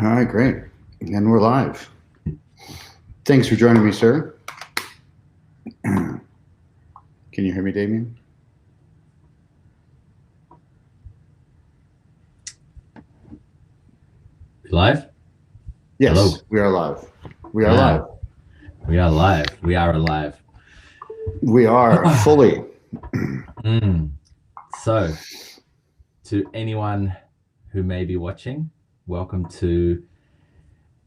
All right, great. And we're live. Thanks for joining me, sir. Can you hear me, Damien? Live? Yes, Hello. we are live. We are Ah, live. we are live. We are alive. We are fully. So, to anyone who may be watching, welcome to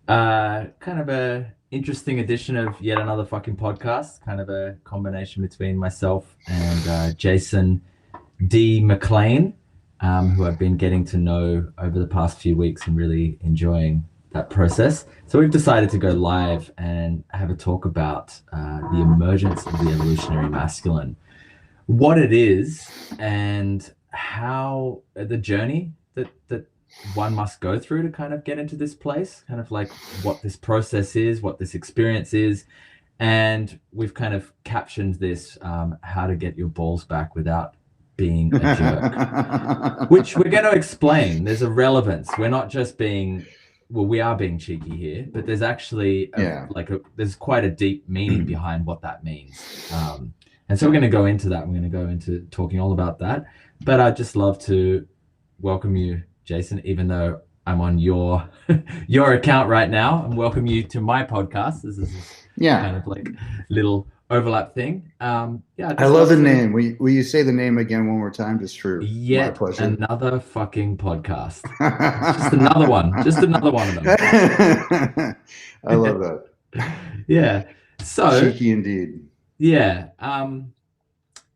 kind of a interesting edition of yet another fucking podcast. Kind of a combination between myself and Jason D. McLean, who I've been getting to know over the past few weeks and really enjoying that process. So we've decided to go live and have a talk about the emergence of the evolutionary masculine, what it is, and how the journey that one must go through to kind of get into this place, kind of like what this process is, what this experience is. And we've kind of captioned this how to get your balls back without being a jerk, which we're going to explain. There's a relevance. We're not just being, well, we are being cheeky here, but there's actually there's quite a deep meaning behind what that means. And so we're going to go into that. I'm going to go into talking all about that. But I'd just love to welcome you, Jason, even though I'm on your account right now, and welcome you to my podcast. This is kind of like little overlap thing. I love the name. Will you say the name again one more time, just for my pleasure? Another fucking podcast. Just another one. Just another one of them. I love that. Yeah. So cheeky indeed. Yeah.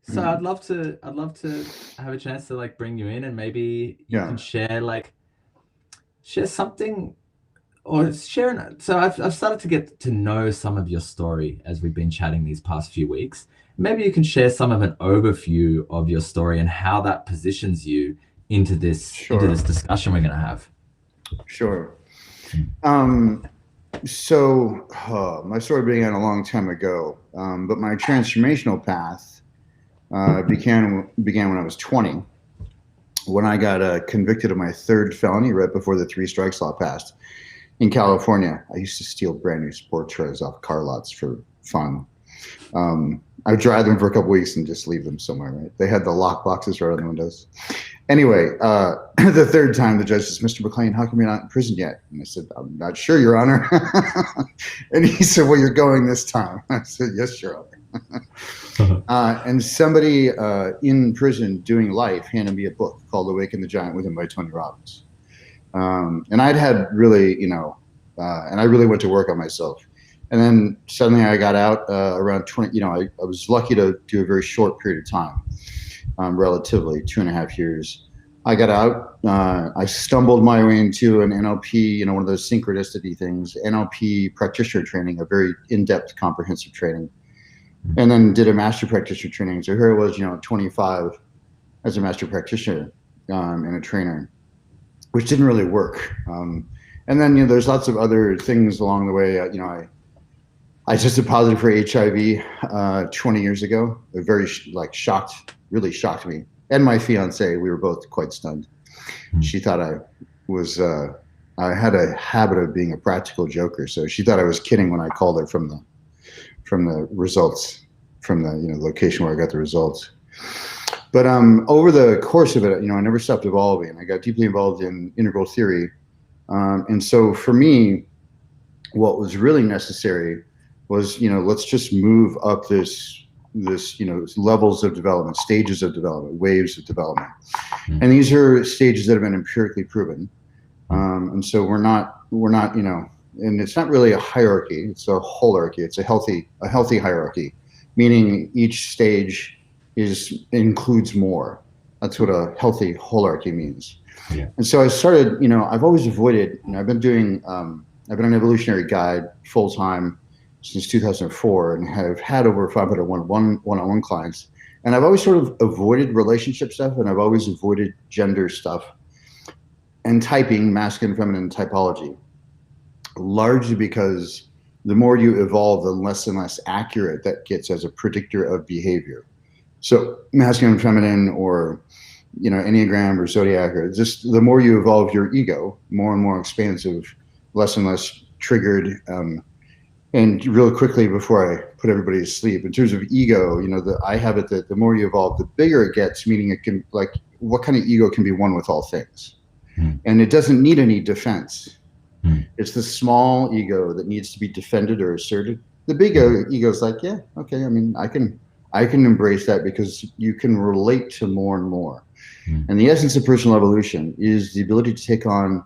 So I'd love to have a chance to like bring you in, and maybe you can share something, or share. So I've started to get to know some of your story as we've been chatting these past few weeks. Maybe you can share some of an overview of your story and how that positions you into this discussion we're going to have. Sure. So my story began a long time ago, but my transformational path began when I was 20, when I got convicted of my third felony right before the 3 strikes law passed in California. I used to steal brand new sports cars off car lots for fun. I would drive them for a couple weeks and just leave them somewhere. Right? They had the lock boxes right on the windows. Anyway, the third time, the judge says, "Mr. McLean, how come you're not in prison yet?" And I said, "I'm not sure, Your Honor." And he said, "Well, you're going this time." I said, "Yes, Your Honor." And somebody in prison doing life handed me a book called "Awaken the Giant Within" by Tony Robbins. And I'd had really, and I really went to work on myself. And then suddenly I got out around 20, I was lucky to do a very short period of time. Relatively 2.5 years. I got out. I stumbled my way into an NLP, one of those synchronicity things, NLP practitioner training, a very in-depth, comprehensive training, and then did a master practitioner training. So here I was, 25 as a master practitioner and a trainer, which didn't really work. And then, there's lots of other things along the way. I tested positive for HIV 20 years ago. It very really shocked me and my fiance. We were both quite stunned. She thought I had a habit of being a practical joker, so she thought I was kidding when I called her from the results, from the location where I got the results. But over the course of it, I never stopped evolving. I got deeply involved in integral theory, and so for me, what was really necessary was, let's just move up this levels of development, stages of development, waves of development. And these are stages that have been empirically proven. And so we're not, and it's not really a hierarchy, it's a holarchy. It's a healthy hierarchy, meaning each stage includes more. That's what a healthy holarchy means. Yeah. And so I started, I've always avoided, I've been an evolutionary guide full time since 2004, and have had over 500 one-on-one clients. And I've always sort of avoided relationship stuff, and I've always avoided gender stuff and typing, masculine, feminine typology, largely because the more you evolve, the less and less accurate that gets as a predictor of behavior. So masculine, feminine, or Enneagram or Zodiac, or just the more you evolve your ego, more and more expansive less and less triggered. And real quickly before I put everybody to sleep, in terms of ego, I have it that the more you evolve, the bigger it gets, meaning it can, like, what kind of ego can be one with all things? And it doesn't need any defense. It's the small ego that needs to be defended or asserted. The big ego is like, yeah, okay, I mean, I can embrace that because you can relate to more and more. And the essence of personal evolution is the ability to take on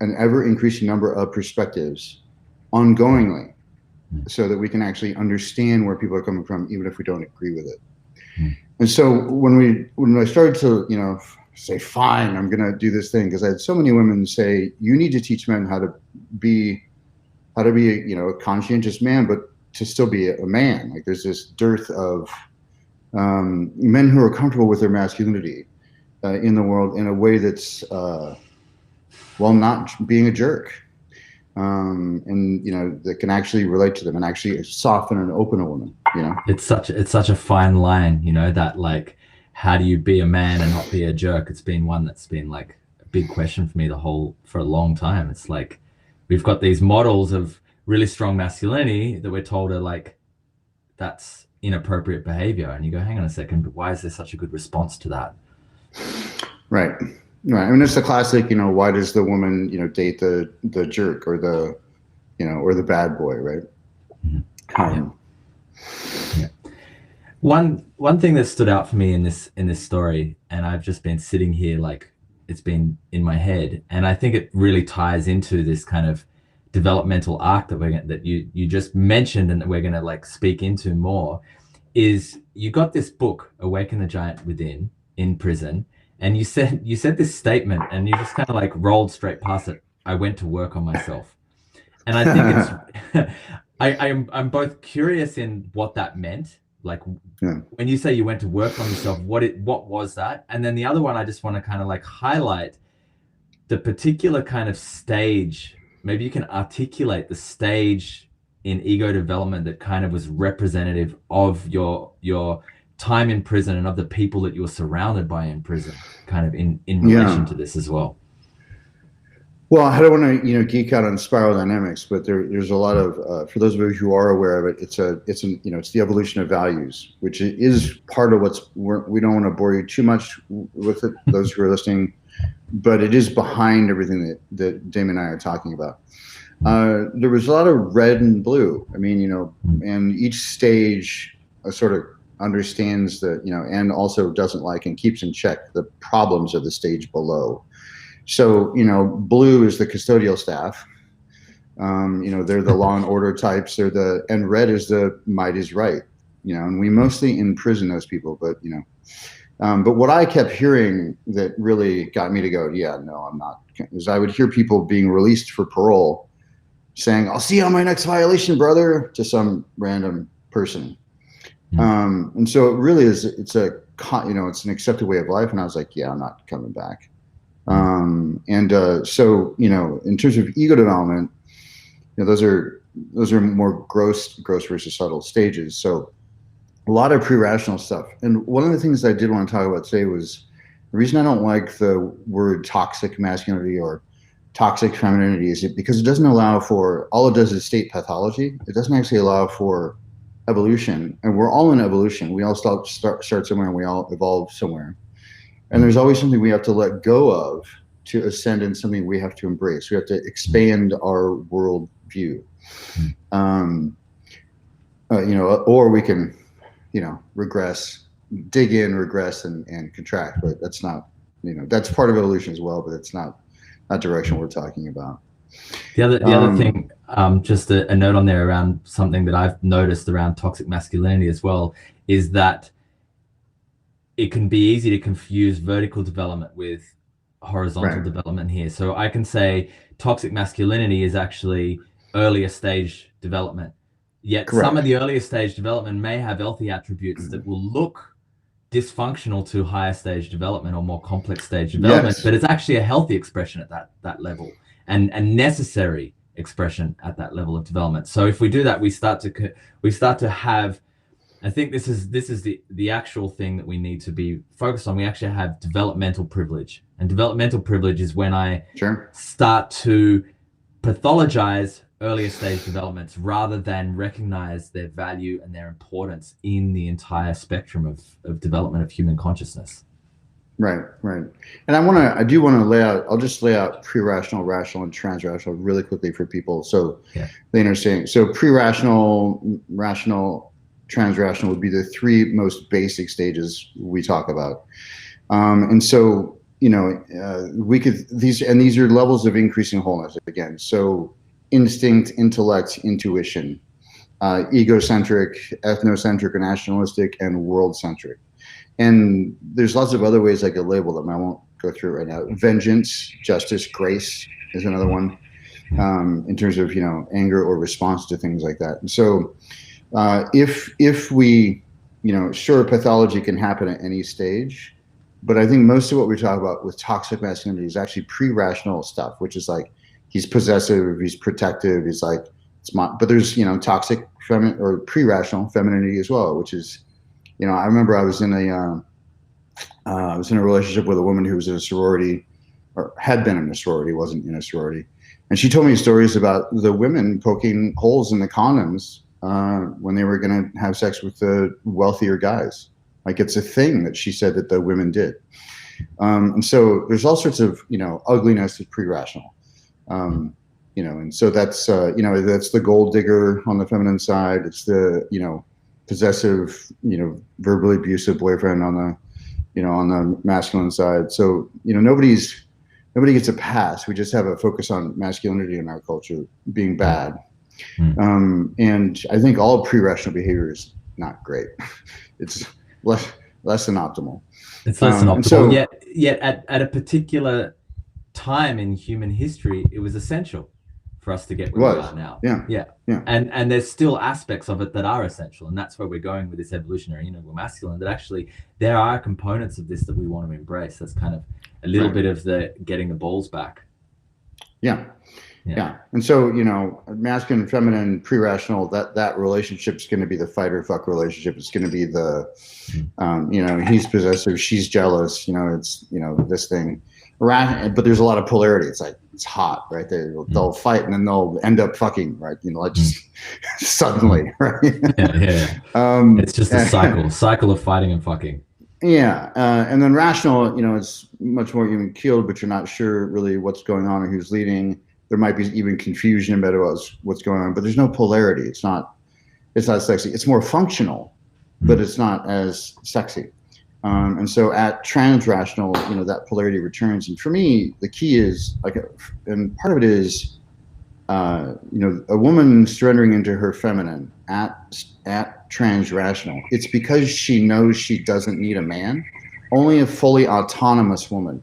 an ever increasing number of perspectives ongoingly, so that we can actually understand where people are coming from, even if we don't agree with it. And so when I started to, say, fine, I'm going to do this thing, because I had so many women say, you need to teach men how to be a conscientious man, but to still be a man. Like, there's this dearth of men who are comfortable with their masculinity in the world in a way that's, not being a jerk. And that can actually relate to them and actually soften and open a woman. It's such a fine line, that, like, how do you be a man and not be a jerk? It's been one that's been like a big question for me for a long time. It's like we've got these models of really strong masculinity that we're told are like, that's inappropriate behavior, and you go, hang on a second, but why is there such a good response to that? Right. I mean, it's the classic, why does the woman, date the jerk or the bad boy, right? Yeah. One thing that stood out for me in this story, and I've just been sitting here, like, it's been in my head, and I think it really ties into this kind of developmental arc that you just mentioned, and that we're going to, like, speak into more, is you got this book, Awaken the Giant Within, in prison. And you said this statement, and you just kind of, like, rolled straight past it. I went to work on myself. And I think it's I'm both curious in what that meant. Like, when you say you went to work on yourself, what was that? And then the other one, I just want to kind of, like, highlight the particular kind of stage. Maybe you can articulate the stage in ego development that kind of was representative of your time in prison and of the people that you were surrounded by in prison, kind of in relation to this as well. Well, I don't want to geek out on spiral dynamics, but there's a lot of for those of you who are aware of it, it's the evolution of values, which is part of we don't want to bore you too much with it, those who are listening, but it is behind everything that Damon and I are talking about. There was a lot of red and blue. I mean, and each stage sort of understands and also doesn't like and keeps in check the problems of the stage below. So, blue is the custodial staff. They're the law and order types. And red is the might is right. And we mostly imprison those people, but what I kept hearing that really got me to go, yeah, no, I'm not, is I would hear people being released for parole saying, I'll see you on my next violation, brother, to some random person. And so it really is, it's an accepted way of life. And I was like, yeah, I'm not coming back. So, in terms of ego development, those are more gross versus subtle stages. So a lot of pre-rational stuff. And one of the things I did want to talk about today was the reason I don't like the word toxic masculinity or toxic femininity is because it doesn't allow for, all it does is state pathology. It doesn't actually allow for evolution, and we're all in evolution. We all start somewhere, and we all evolve somewhere. And there's always something we have to let go of to ascend, and something we have to embrace. We have to expand our world view, or we can, regress, dig in, regress, and contract. But that's not, that's part of evolution as well. But it's not that direction we're talking about. The other thing, just a note on there around something that I've noticed around toxic masculinity as well, is that it can be easy to confuse vertical development with horizontal development here. So I can say toxic masculinity is actually earlier stage development. Yet some of the earlier stage development may have healthy attributes that will look dysfunctional to higher stage development or more complex stage development, but it's actually a healthy expression at that level, and necessary expression at that level of development. So if we do that, we start to have, I think this is the actual thing that we need to be focused on. We actually have developmental privilege, and developmental privilege is when I start to pathologize earlier stage developments rather than recognize their value and their importance in the entire spectrum of development of human consciousness. Right, right. And I do want to lay out, I'll just lay out pre-rational, rational, and trans-rational really quickly for people so they understand. So pre-rational, rational, trans-rational would be the three most basic stages we talk about. And so, these are levels of increasing wholeness again. So instinct, intellect, intuition, egocentric, ethnocentric or nationalistic, and world-centric. And there's lots of other ways I could label them. I won't go through it right now. Vengeance, justice, grace is another one, in terms of, anger or response to things like that. And so if we, sure, pathology can happen at any stage, but I think most of what we talk about with toxic masculinity is actually pre-rational stuff, which is like he's possessive, he's protective, he's like, but there's, toxic feminine or pre-rational femininity as well, which is, I remember I was in a relationship with a woman who was in a sorority, or had been in a sorority, wasn't in a sorority, and she told me stories about the women poking holes in the condoms when they were going to have sex with the wealthier guys. Like it's a thing that she said that the women did, and so there's all sorts of ugliness of pre-rational, and so that's that's the gold digger on the feminine side. It's the possessive, verbally abusive boyfriend on the masculine side. So, nobody gets a pass. We just have a focus on masculinity in our culture being bad. And I think all pre-rational behavior is not great. It's less than optimal. It's less than optimal. So, yet at a particular time in human history, it was essential for us to get where we are now. Yeah. And there's still aspects of it that are essential, and that's where we're going with this evolutionary, we're masculine. That actually there are components of this that we want to embrace. That's kind of a little bit of the getting the balls back. Yeah. And so masculine, feminine, pre-rational, that relationship's going to be the fight or fuck relationship. It's going to be the he's possessive, she's jealous. It's this thing. But there's a lot of polarity. It's like it's hot, right? They'll fight and then they'll end up fucking, right? Just suddenly, right? It's just a cycle of fighting and fucking. And then rational, it's much more even keeled, but you're not sure really what's going on or who's leading. There might be even confusion about what's going on, but there's no polarity. It's not sexy. It's more functional, but it's not as sexy. And so at trans-rational, that polarity returns. And for me, the key is and part of it is, a woman surrendering into her feminine at trans-rational. It's because she knows she doesn't need a man. Only a fully autonomous woman,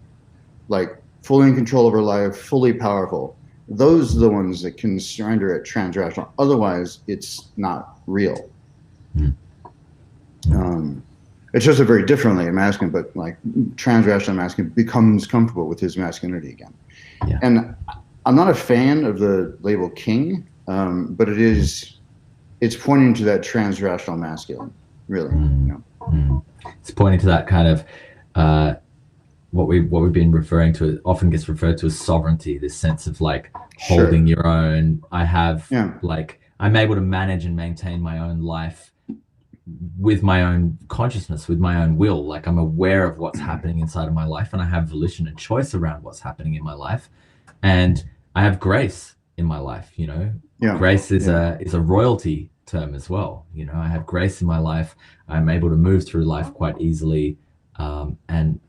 like fully in control of her life, fully powerful. Those are the ones that can surrender at trans-rational. Otherwise, it's not real. It shows it very differently in masculine, but like trans-rational masculine becomes comfortable with his masculinity again. And I'm not a fan of the label king, but it's pointing to that trans-rational masculine, really. It's pointing to that kind of what we've been referring to. It often gets referred to as sovereignty, this sense of like holding your own. I have like I'm able to manage and maintain my own life with my own consciousness, with my own will. Like I'm aware of what's happening inside of my life, and I have volition and choice around what's happening in my life, and I have grace in my life. Grace is a royalty term as well. I have grace in my life. I'm able to move through life quite easily, and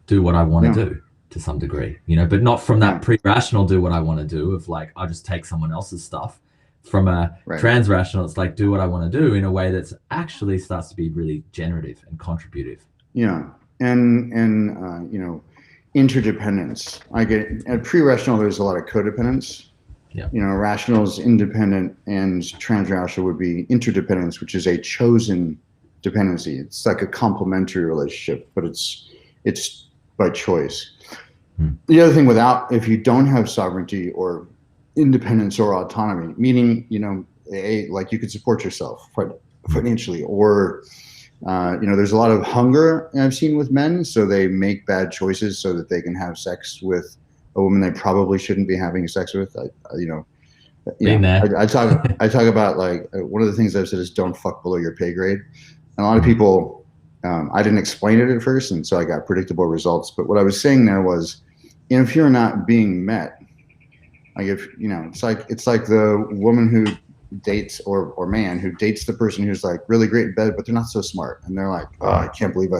do what I want to do to some degree, but not from that pre-rational do what I want to do of like I'll just take someone else's stuff. From a trans-rational, it's like do what I want to do in a way that's actually starts to be really generative and contributive. And interdependence. At pre-rational, there's a lot of codependence. Rational is independent, and trans-rational would be interdependence, which is a chosen dependency. It's like a complementary relationship, but it's by choice. The other thing if you don't have sovereignty or independence or autonomy, meaning, like you could support yourself financially, or, there's a lot of hunger I've seen with men. So they make bad choices so that they can have sex with a woman they probably shouldn't be having sex with. Been there. I talk about like one of the things I've said is don't fuck below your pay grade. And a lot of people, I didn't explain it at first, and so I got predictable results. But what I was saying there was, if you're not being met, like if it's like the woman who dates or man who dates the person who's like really great in bed, but they're not so smart, and they're like, oh, I can't believe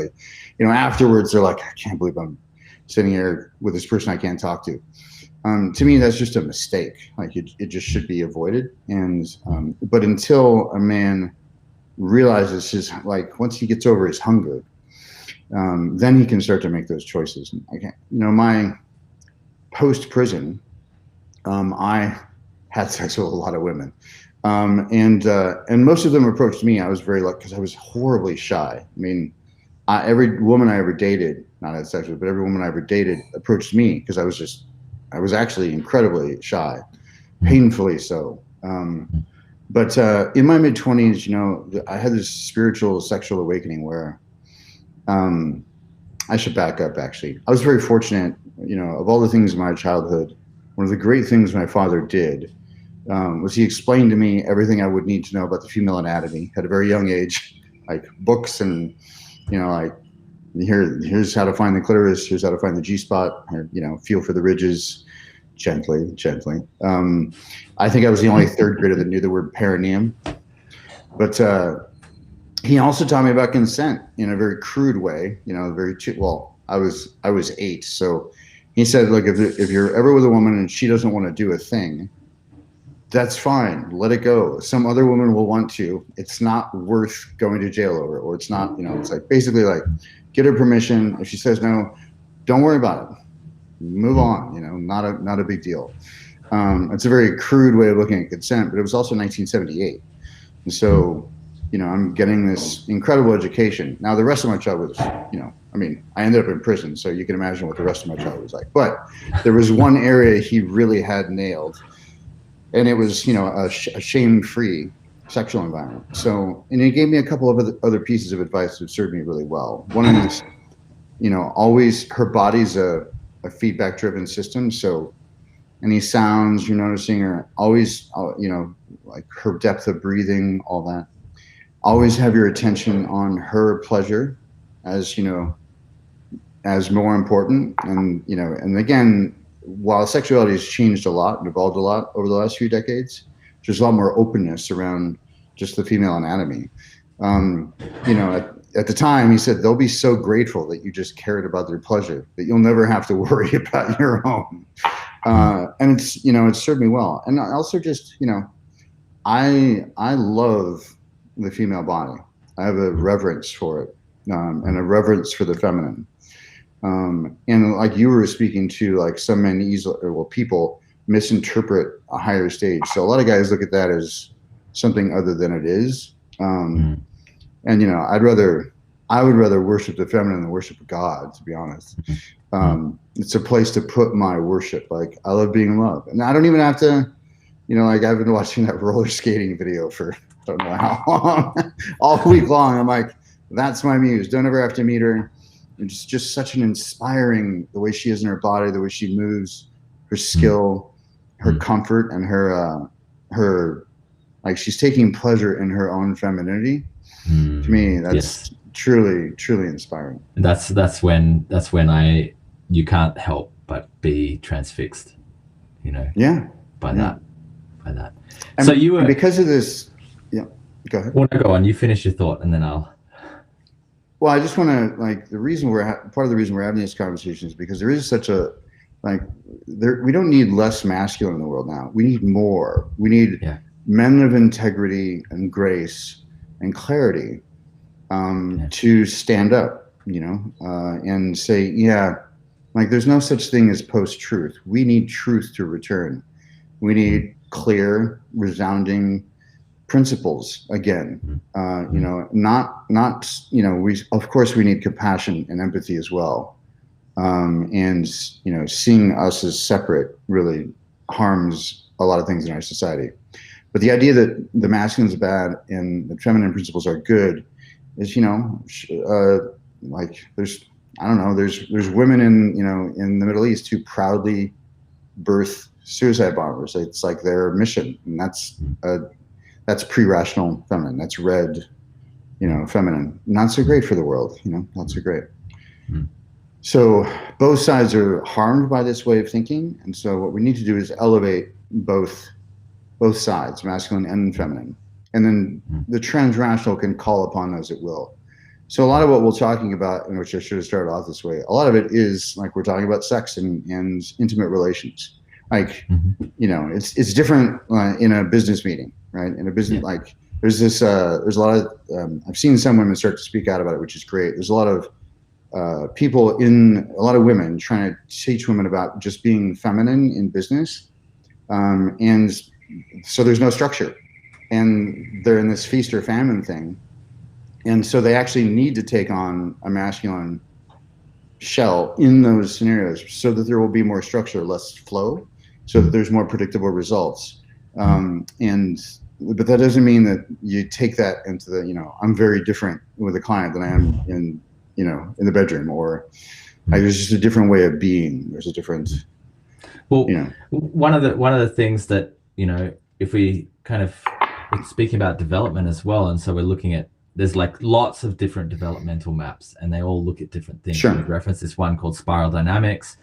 afterwards they're like, I can't believe I'm sitting here with this person I can't talk to. To me, that's just a mistake. Like it just should be avoided. And but until a man realizes once he gets over his hunger, then he can start to make those choices. My post prison, I had sex with a lot of women, and most of them approached me. I was very lucky because I was horribly shy. I mean, every woman I ever dated, not had sex with, but every woman I ever dated approached me because I was actually incredibly shy, painfully so. But in my mid-20s, I had this spiritual sexual awakening where I should back up, actually. I was very fortunate, of all the things in my childhood, one of the great things my father did was he explained to me everything I would need to know about the female anatomy at a very young age, like books and, like, here's how to find the clitoris, here's how to find the G-spot, feel for the ridges, gently. I think I was the only third grader that knew the word perineum. But he also taught me about consent in a very crude way, I was 8. So he said, look, if you're ever with a woman and she doesn't want to do a thing, that's fine. Let it go. Some other woman will want to. It's not worth going to jail over, or it's not, it's like basically like get her permission. If she says no, don't worry about it. Move on, not a big deal. It's a very crude way of looking at consent, but it was also 1978. And so, I'm getting this incredible education. Now, the rest of my childhood was, I ended up in prison, so you can imagine what the rest of my childhood was like. But there was one area he really had nailed, and it was, a shame-free sexual environment. So, and he gave me a couple of other pieces of advice that served me really well. One is, always, her body's a feedback-driven system. So any sounds you're noticing are always, like her depth of breathing, all that. Always have your attention on her pleasure as more important. And, and again, while sexuality has changed a lot and evolved a lot over the last few decades, there's a lot more openness around just the female anatomy. At the time, he said, they'll be so grateful that you just cared about their pleasure, that you'll never have to worry about your own. And it's served me well. And I also just, I love the female body. I have a reverence for it, and a reverence for the feminine. And like you were speaking to, like some men people misinterpret a higher stage. So a lot of guys look at that as something other than it is. And I would rather worship the feminine than worship God, to be honest. It's a place to put my worship. Like, I love being in love, and I don't even have to, like, I've been watching that roller skating video for I don't know how long, all week long. I'm like, that's my muse. Don't ever have to meet her. It's just such an inspiring, the way she is in her body, the way she moves, her skill, her comfort, and her like, she's taking pleasure in her own femininity. To me, that's truly inspiring. That's when you can't help but be transfixed, by that. And so you were, because of this. Yeah, go ahead. Well, no, go on. You finish your thought, and then I'll. Well, I just want to, like, the reason part of the reason we're having this conversation is because there is such a, like, we don't need less masculine in the world now. We need more. We need men of integrity and grace and clarity to stand up, and say, like, there's no such thing as post-truth. We need truth to return. We need clear, resounding principles again. We, of course, we need compassion and empathy as well. And seeing us as separate really harms a lot of things in our society. But the idea that the masculine is bad and the feminine principles are good is, like, there's women in the Middle East who proudly birth suicide bombers. It's like their mission, and that's pre-rational feminine. That's red, feminine. Not so great for the world, not so great. Mm. So both sides are harmed by this way of thinking, and so what we need to do is elevate both sides, masculine and feminine, and then the transrational can call upon those at will. So a lot of what we're talking about, and which I should have started off this way, a lot of it is like we're talking about sex and intimate relations. Like, it's different in a business meeting, right? In a business, like there's a lot of, I've seen some women start to speak out about it, which is great. There's a lot of a lot of women trying to teach women about just being feminine in business. And so there's no structure, and they're in this feast or famine thing. And so they actually need to take on a masculine shell in those scenarios so that there will be more structure, less flow, so that there's more predictable results. But that doesn't mean that you take that into the, I'm very different with a client than I am in the bedroom, or there's just a different way of being. There's a different, one of the things that, if we kind of speaking about development as well, and so we're looking at, there's like lots of different developmental maps, and they all look at different things. Sure. We reference this one called spiral dynamics,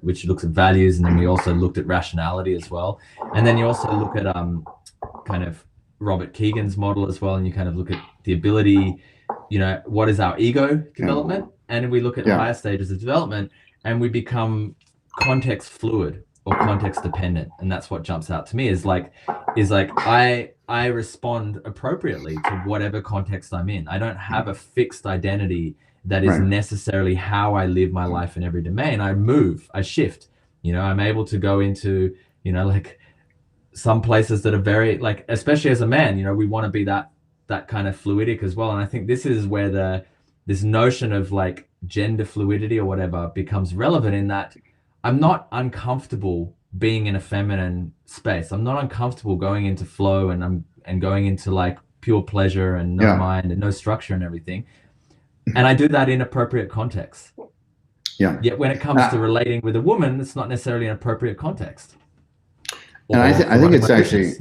which looks at values, and then we also looked at rationality as well. And then you also look at kind of Robert Keegan's model as well, and you kind of look at the ability, what is our ego development, and we look at higher stages of development, and we become context fluid or context dependent. And that's what jumps out to me is like I respond appropriately to whatever context I'm in. I don't have a fixed identity that is necessarily how I live my life in every domain. I move, I shift. I'm able to go into, like some places that are very, like, especially as a man, we want to be that kind of fluidic as well. And I think this is where this notion of like gender fluidity or whatever becomes relevant, in that I'm not uncomfortable being in a feminine space. I'm not uncomfortable going into flow and going into like pure pleasure and no mind and no structure and everything. And I do that in appropriate context. Yeah. Yet when it comes to relating with a woman, it's not necessarily an appropriate context. And I think it's actually,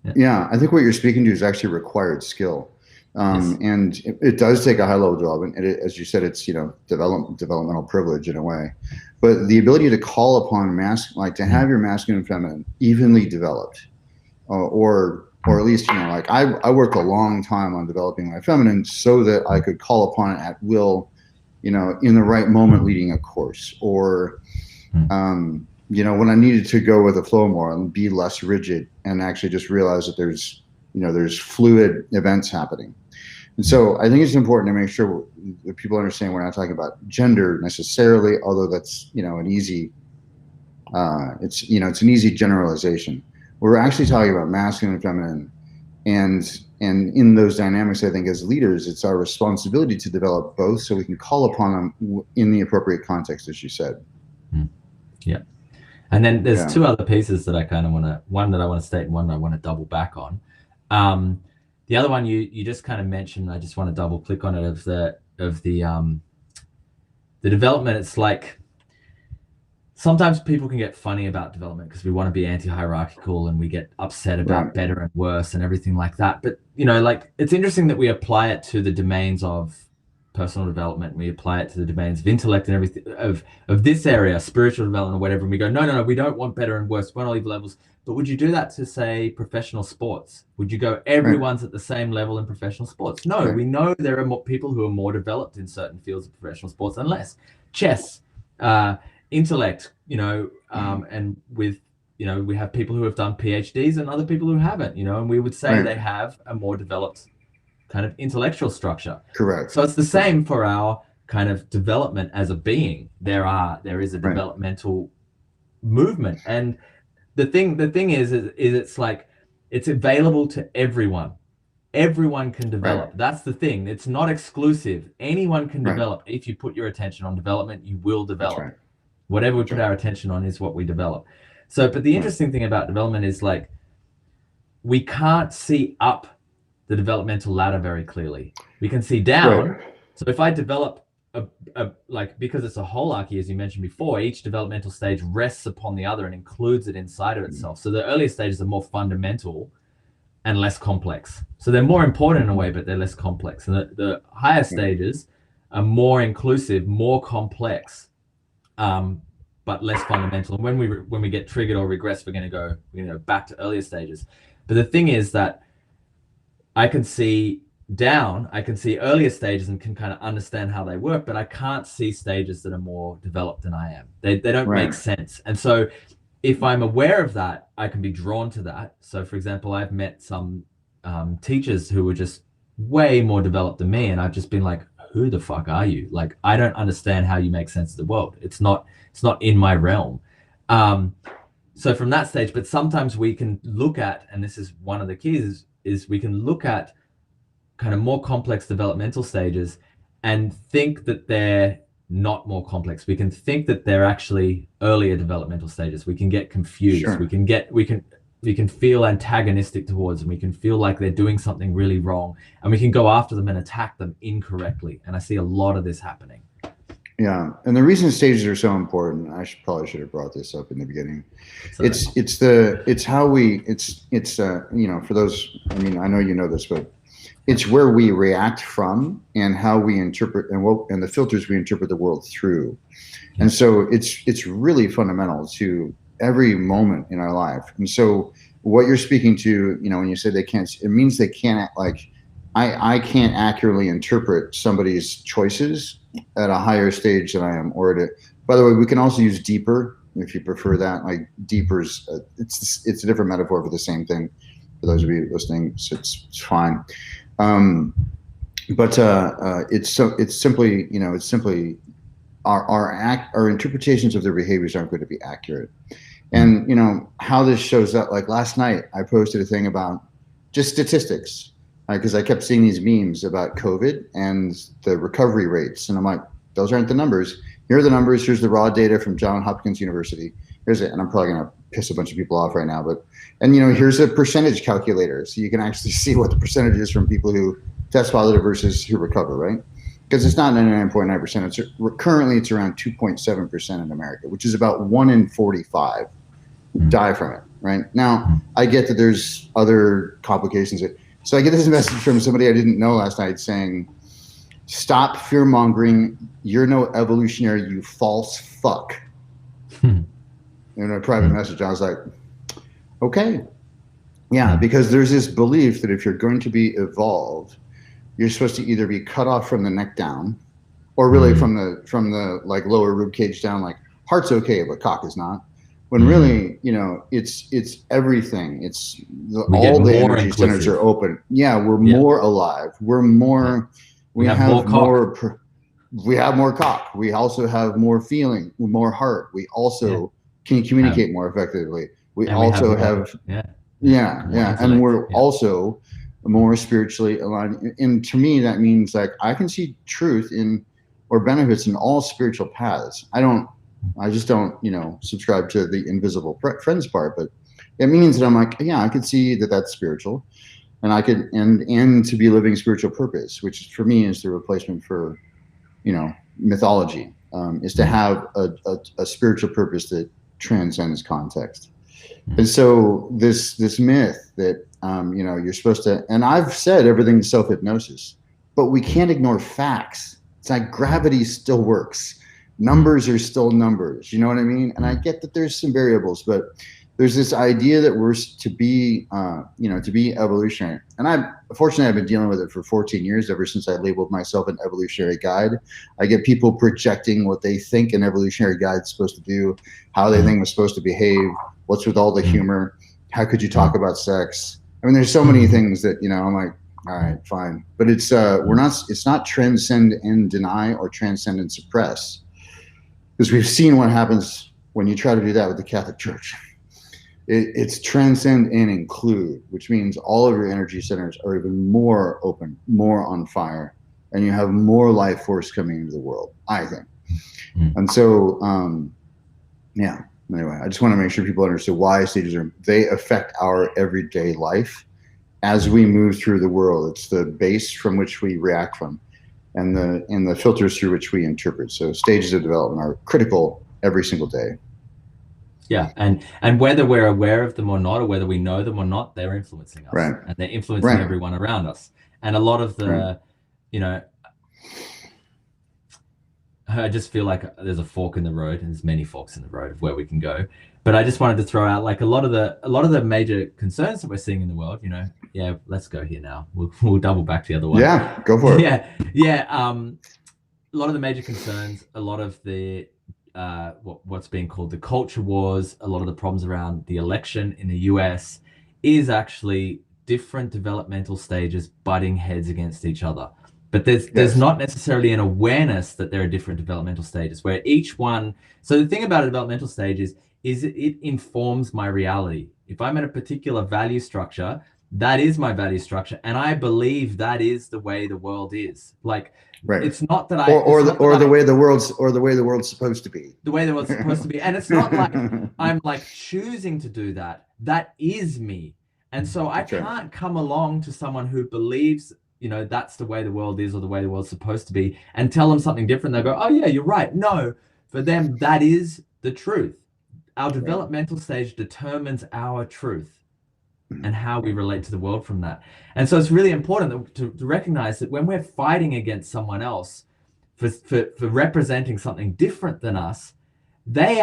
I think what you're speaking to is actually required skill. And it does take a high level of development. As you said, it's, developmental privilege in a way, but the ability to call upon to have your masculine and feminine evenly developed, or at least, like I worked a long time on developing my feminine so that I could call upon it at will, in the right moment leading a course, or, when I needed to go with the flow more and be less rigid and actually just realize that there's fluid events happening. And so I think it's important to make sure that people understand we're not talking about gender necessarily, although that's, an easy, it's an easy generalization. We're actually talking about masculine and feminine, and in those dynamics, I think as leaders, it's our responsibility to develop both so we can call upon them in the appropriate context, as you said. Yeah. And then there's two other pieces that I kind of one that I want to state and one that I want to double back on. The other one you just kind of mentioned, I just want to double click on it, of the development. It's like sometimes people can get funny about development because we want to be anti-hierarchical and we get upset about better and worse and everything like that. But like it's interesting that we apply it to the domains of personal development. We apply it to the domains of intellect and everything of this area, spiritual development or whatever. And we go, no, we don't want better and worse. We want all these levels. But would you do that to, say, professional sports? Would you go, everyone's at the same level in professional sports? No, we know there are more people who are more developed in certain fields of professional sports than less. Chess, intellect, and with, we have people who have done PhDs and other people who haven't, and we would say they have a more developed kind of intellectual structure. Correct. So it's the same for our kind of development as a being. There is a developmental movement, and the thing is it's like it's available to everyone. Everyone can develop. That's the thing. It's not exclusive. Anyone can develop. If you put your attention on development, you will develop. Whatever we put our attention on is what we develop. So, but the interesting thing about development is like we can't see up the developmental ladder very clearly. We can see down. So if I develop like, because it's a holarchy, as you mentioned before, each developmental stage rests upon the other and includes it inside of itself. So the earlier stages are more fundamental and less complex. So they're more important in a way, but they're less complex. And the higher stages are more inclusive, more complex, but less fundamental. And when we get triggered or regress, we're going to go back to earlier stages. But the thing is that I can see earlier stages and can kind of understand how they work, but I can't see stages that are more developed than I am. They don't make sense. And so if I'm aware of that, I can be drawn to that. So for example, I've met some teachers who were just way more developed than me, and I've just been like, who the fuck are you? Like, I don't understand how you make sense of the world. It's not in my realm. So from that stage, but sometimes we can look at, and this is one of the keys, is we can look at kind of more complex developmental stages and think that they're not more complex. We can think that they're actually earlier developmental stages. We can get confused. Sure. We can feel antagonistic towards them. We can feel like they're doing something really wrong, and we can go after them and attack them incorrectly. And I see a lot of this happening. Yeah, and the reason stages are so important, I probably should have brought this up in the beginning. It's for those, I mean, I know you know this, but it's where we react from and how we interpret and the filters we interpret the world through. And so it's really fundamental to every moment in our life. And so what you're speaking to, when you say they can't, it means they can't, like, I can't accurately interpret somebody's choices at a higher stage than I am. By the way, we can also use deeper if you prefer that. Like, deeper's it's a different metaphor for the same thing. For those of you listening, so it's fine. But it's simply our interpretations of their behaviors aren't going to be accurate. And how this shows up. Like last night, I posted a thing about just statistics. Because I kept seeing these memes about COVID and the recovery rates. And I'm like, those aren't the numbers. Here are the numbers. Here's the raw data from Johns Hopkins University. Here's it. And I'm probably going to piss a bunch of people off right now. And here's a percentage calculator. So you can actually see what the percentage is from people who test positive versus who recover, right? Because it's not 99.9%. Currently, it's around 2.7% in America, which is about 1 in 45 die from it, right? Now, I get that there's other complications. So I get this message from somebody I didn't know last night saying, stop fear-mongering. You're no evolutionary, you false fuck. In a private message, I was like, okay. Yeah, because there's this belief that if you're going to be evolved, you're supposed to either be cut off from the neck down, or really from the like lower rib cage down, like heart's okay, but cock is not. When really, it's everything. It's all the energy centers are open. Yeah, we're more alive. We're more. We have more. We have more cock. We also have more feeling, more heart. We also can communicate more effectively. We also have. And we're also more spiritually aligned. And to me, that means like I can see truth or benefits in all spiritual paths. I just don't, subscribe to the invisible friends part, but it means that I'm like, yeah, I could see that that's spiritual, and I could, and to be living spiritual purpose, which for me is the replacement for, mythology, is to have a spiritual purpose that transcends context. And so this myth that, you're supposed to, and I've said everything's self-hypnosis, but we can't ignore facts. It's like gravity still works. Numbers are still numbers, you know what I mean? And I get that there's some variables, but there's this idea that we're to be evolutionary. And fortunately, I've been dealing with it for 14 years, ever since I labeled myself an evolutionary guide. I get people projecting what they think an evolutionary guide is supposed to do, how they think it's supposed to behave, what's with all the humor, how could you talk about sex? I mean, there's so many things that, I'm like, all right, fine. But it's not transcend and deny or transcend and suppress. Because we've seen what happens when you try to do that with the Catholic Church. It's transcend and include, which means all of your energy centers are even more open, more on fire, and you have more life force coming into the world, I think. And so, anyway, I just want to make sure people understand why stages they affect our everyday life as we move through the world. It's the base from which we react from. and the filters through which we interpret. So stages of development are critical every single day. Yeah, and whether we're aware of them or not, or whether we know them or not, they're influencing us, Right. and they're influencing everyone around us. And a lot of the, you know, I just feel like there's a fork in the road, and there's many forks in the road of where we can go. But I just wanted to throw out like a lot of the major concerns that we're seeing in the world. You know, yeah, let's go here now. We'll double back to the other one. Yeah, go for it. Yeah. A lot of the major concerns, a lot of the what's being called the culture wars, a lot of the problems around the election in the US is actually different developmental stages butting heads against each other. But there's not necessarily an awareness that there are different developmental stages where each one. So the thing about a developmental stage is it informs my reality. If I'm in a particular value structure, that is my value structure, and I believe that is the way the world is. Like, it's not that the way the world's supposed to be. The way the world's supposed to be, and it's not like I'm like choosing to do that. That is me, and so I can't come along to someone who believes, you know, that's the way the world is or the way the world's supposed to be, and tell them something different. They go, oh yeah, you're right. No, for them that is the truth. Our developmental stage determines our truth and how we relate to the world from that. And so it's really important to recognize that when we're fighting against someone else for representing something different than us, they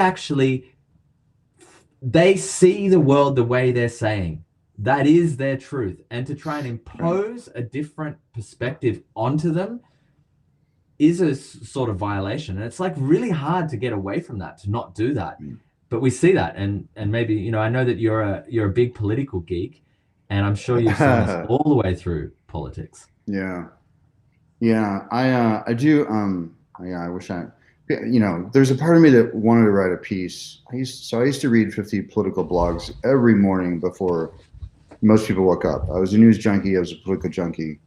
see the world the way they're saying. That is their truth. And to try and impose a different perspective onto them is a sort of violation. And it's like really hard to get away from that, to not do that. But we see that, and maybe, you know, I know that you're a big political geek, and I'm sure you've seen this all the way through politics. Yeah, I do. I wish you know, there's a part of me that wanted to write a piece. I used to read 50 political blogs every morning before most people woke up. I was a news junkie. I was a political junkie,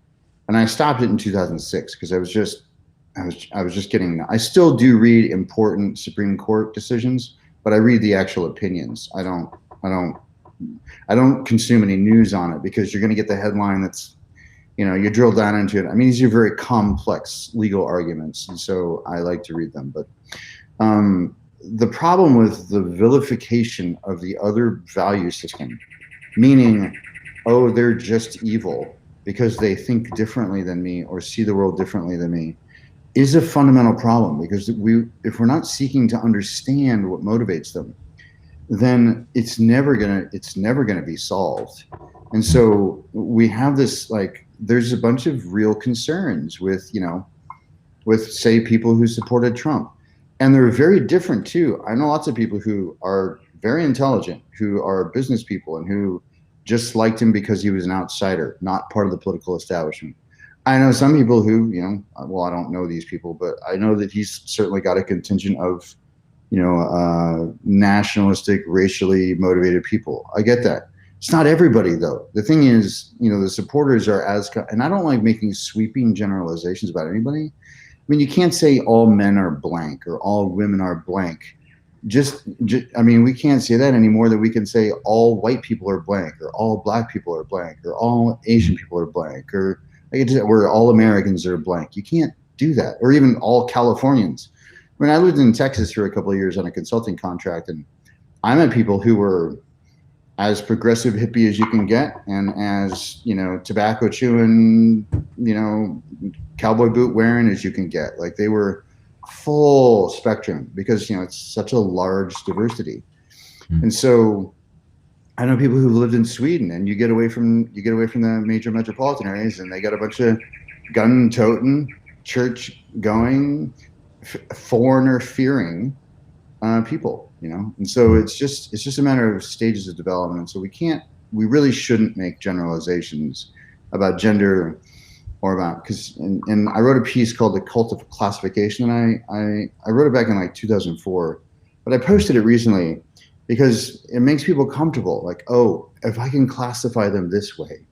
and I stopped it in 2006 because I was just getting. I still do read important Supreme Court decisions, but I read the actual opinions. I don't consume any news on it because you're going to get the headline that's, you know, you drill down into it. I mean, these are very complex legal arguments, and so I like to read them. But the problem with the vilification of the other value system, meaning, oh, they're just evil because they think differently than me or see the world differently than me, is a fundamental problem, because if we're not seeking to understand what motivates them, then it's never gonna be solved. And so we have this, like, there's a bunch of real concerns with, you know, with, say, people who supported Trump, and they're very different too. I know lots of people who are very intelligent, who are business people, and who just liked him because he was an outsider, not part of the political establishment. I know some people who, you know, well, I don't know these people, but I know that he's certainly got a contingent of, you know, nationalistic, racially motivated people. I get that. It's not everybody, though. The thing is, you know, the supporters are and I don't like making sweeping generalizations about anybody. I mean, you can't say all men are blank or all women are blank. I mean, we can't say that anymore than we can say all white people are blank, or all black people are blank, or all Asian people are blank, or where all Americans are blank. You can't do that. Or even all Californians. I mean, I lived in Texas for a couple of years on a consulting contract, and I met people who were as progressive hippie as you can get, and as, you know, tobacco chewing, you know, cowboy boot wearing as you can get. Like, they were full spectrum, because, you know, it's such a large diversity. And so I know people who lived in Sweden, and you get away from the major metropolitan areas, and they got a bunch of gun-toting, church-going, foreigner-fearing people, you know. And so it's just a matter of stages of development. So we really shouldn't make generalizations about gender, or about, because, and I wrote a piece called "The Cult of Classification," and I wrote it back in like 2004, but I posted it recently because it makes people comfortable. Like, oh, if I can classify them this way,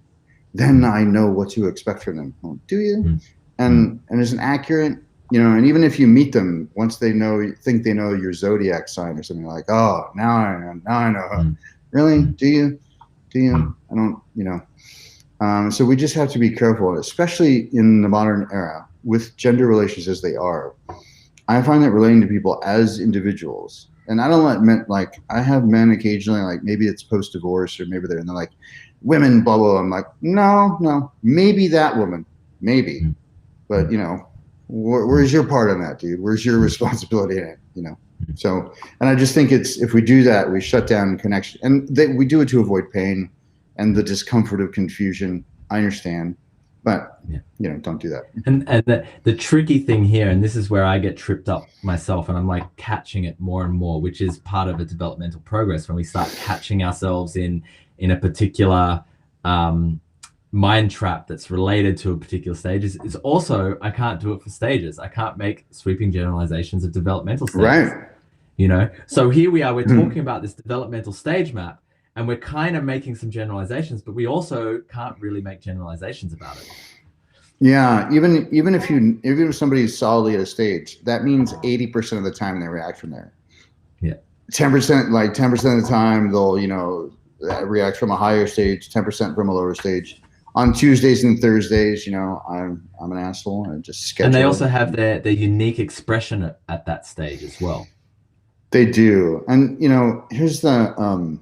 then I know what to expect from them. Well, do you? And is it accurate? You know, and even if you meet them, once they think they know your zodiac sign or something, like, oh, now I know. Really? Do you? I don't, you know. So we just have to be careful, especially in the modern era, with gender relations as they are, I find that relating to people as individuals, and I don't let men, like, I have men occasionally, like maybe it's post divorce or maybe and they're like, women, blah, blah, blah. I'm like, no, maybe that woman, maybe, but you know, where's your part on that, dude? Where's your responsibility in it? You know? So, and I just think if we do that, we shut down connection, and we do it to avoid pain and the discomfort of confusion. I understand, but you know, don't do that. And the tricky thing here, and this is where I get tripped up myself, and I'm like catching it more and more, which is part of a developmental progress when we start catching ourselves in a particular mind trap that's related to a particular stage. Is also, I can't do it for stages. I can't make sweeping generalizations of developmental stages. Right. You know, so here we are, we're talking about this developmental stage map, and we're kind of making some generalizations, but we also can't really make generalizations about it. Yeah, even if somebody's solidly at a stage, that means 80% of the time they react from there. Yeah. 10%, like 10% of the time they'll, you know, react from a higher stage, 10% from a lower stage. On Tuesdays and Thursdays, you know, I'm an asshole and just schedule. And they also have their unique expression at that stage as well. They do. And, you know, here's the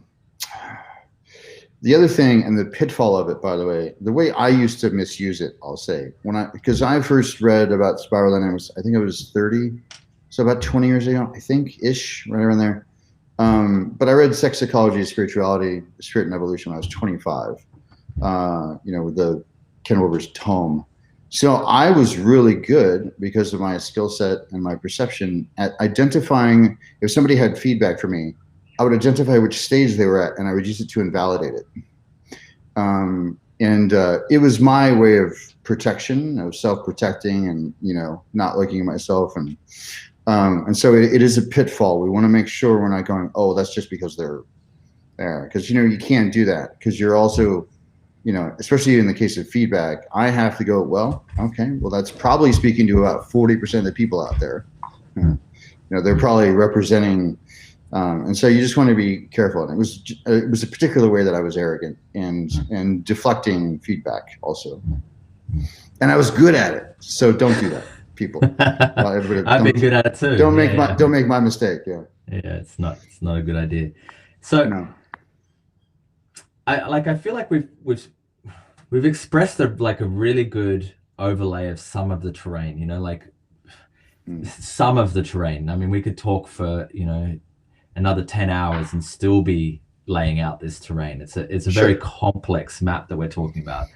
other thing, and the pitfall of it, by the way I used to misuse it, I'll say, because I first read about spiral dynamics, I think I was 30, so about 20 years ago, I think, ish, right around there. But I read Sex, Psychology, Spirituality, Spirit and Evolution when I was 25, you know, with the Ken Wilber's tome. So I was really good because of my skill set and my perception at identifying if somebody had feedback for me. I would identify which stage they were at, and I would use it to invalidate it. It was my way of protection, of self-protecting, and you know, not looking at myself. And so it is a pitfall. We want to make sure we're not going, oh, that's just because they're there, because you know you can't do that, because you're also, you know, especially in the case of feedback, I have to go, well, okay, well, that's probably speaking to about 40% of the people out there. You know, they're probably representing, and so you just want to be careful. And it was a particular way that I was arrogant and deflecting feedback also, and I was good at it. So don't do that, people. Well, I've been good at it too. Don't make my mistake. Yeah. Yeah, it's not a good idea. So. No. I feel like we've expressed a really good overlay of some of the terrain, you know, like some of the terrain. I mean, we could talk for, you know, another 10 hours and still be laying out this terrain. It's a very complex map that we're talking about.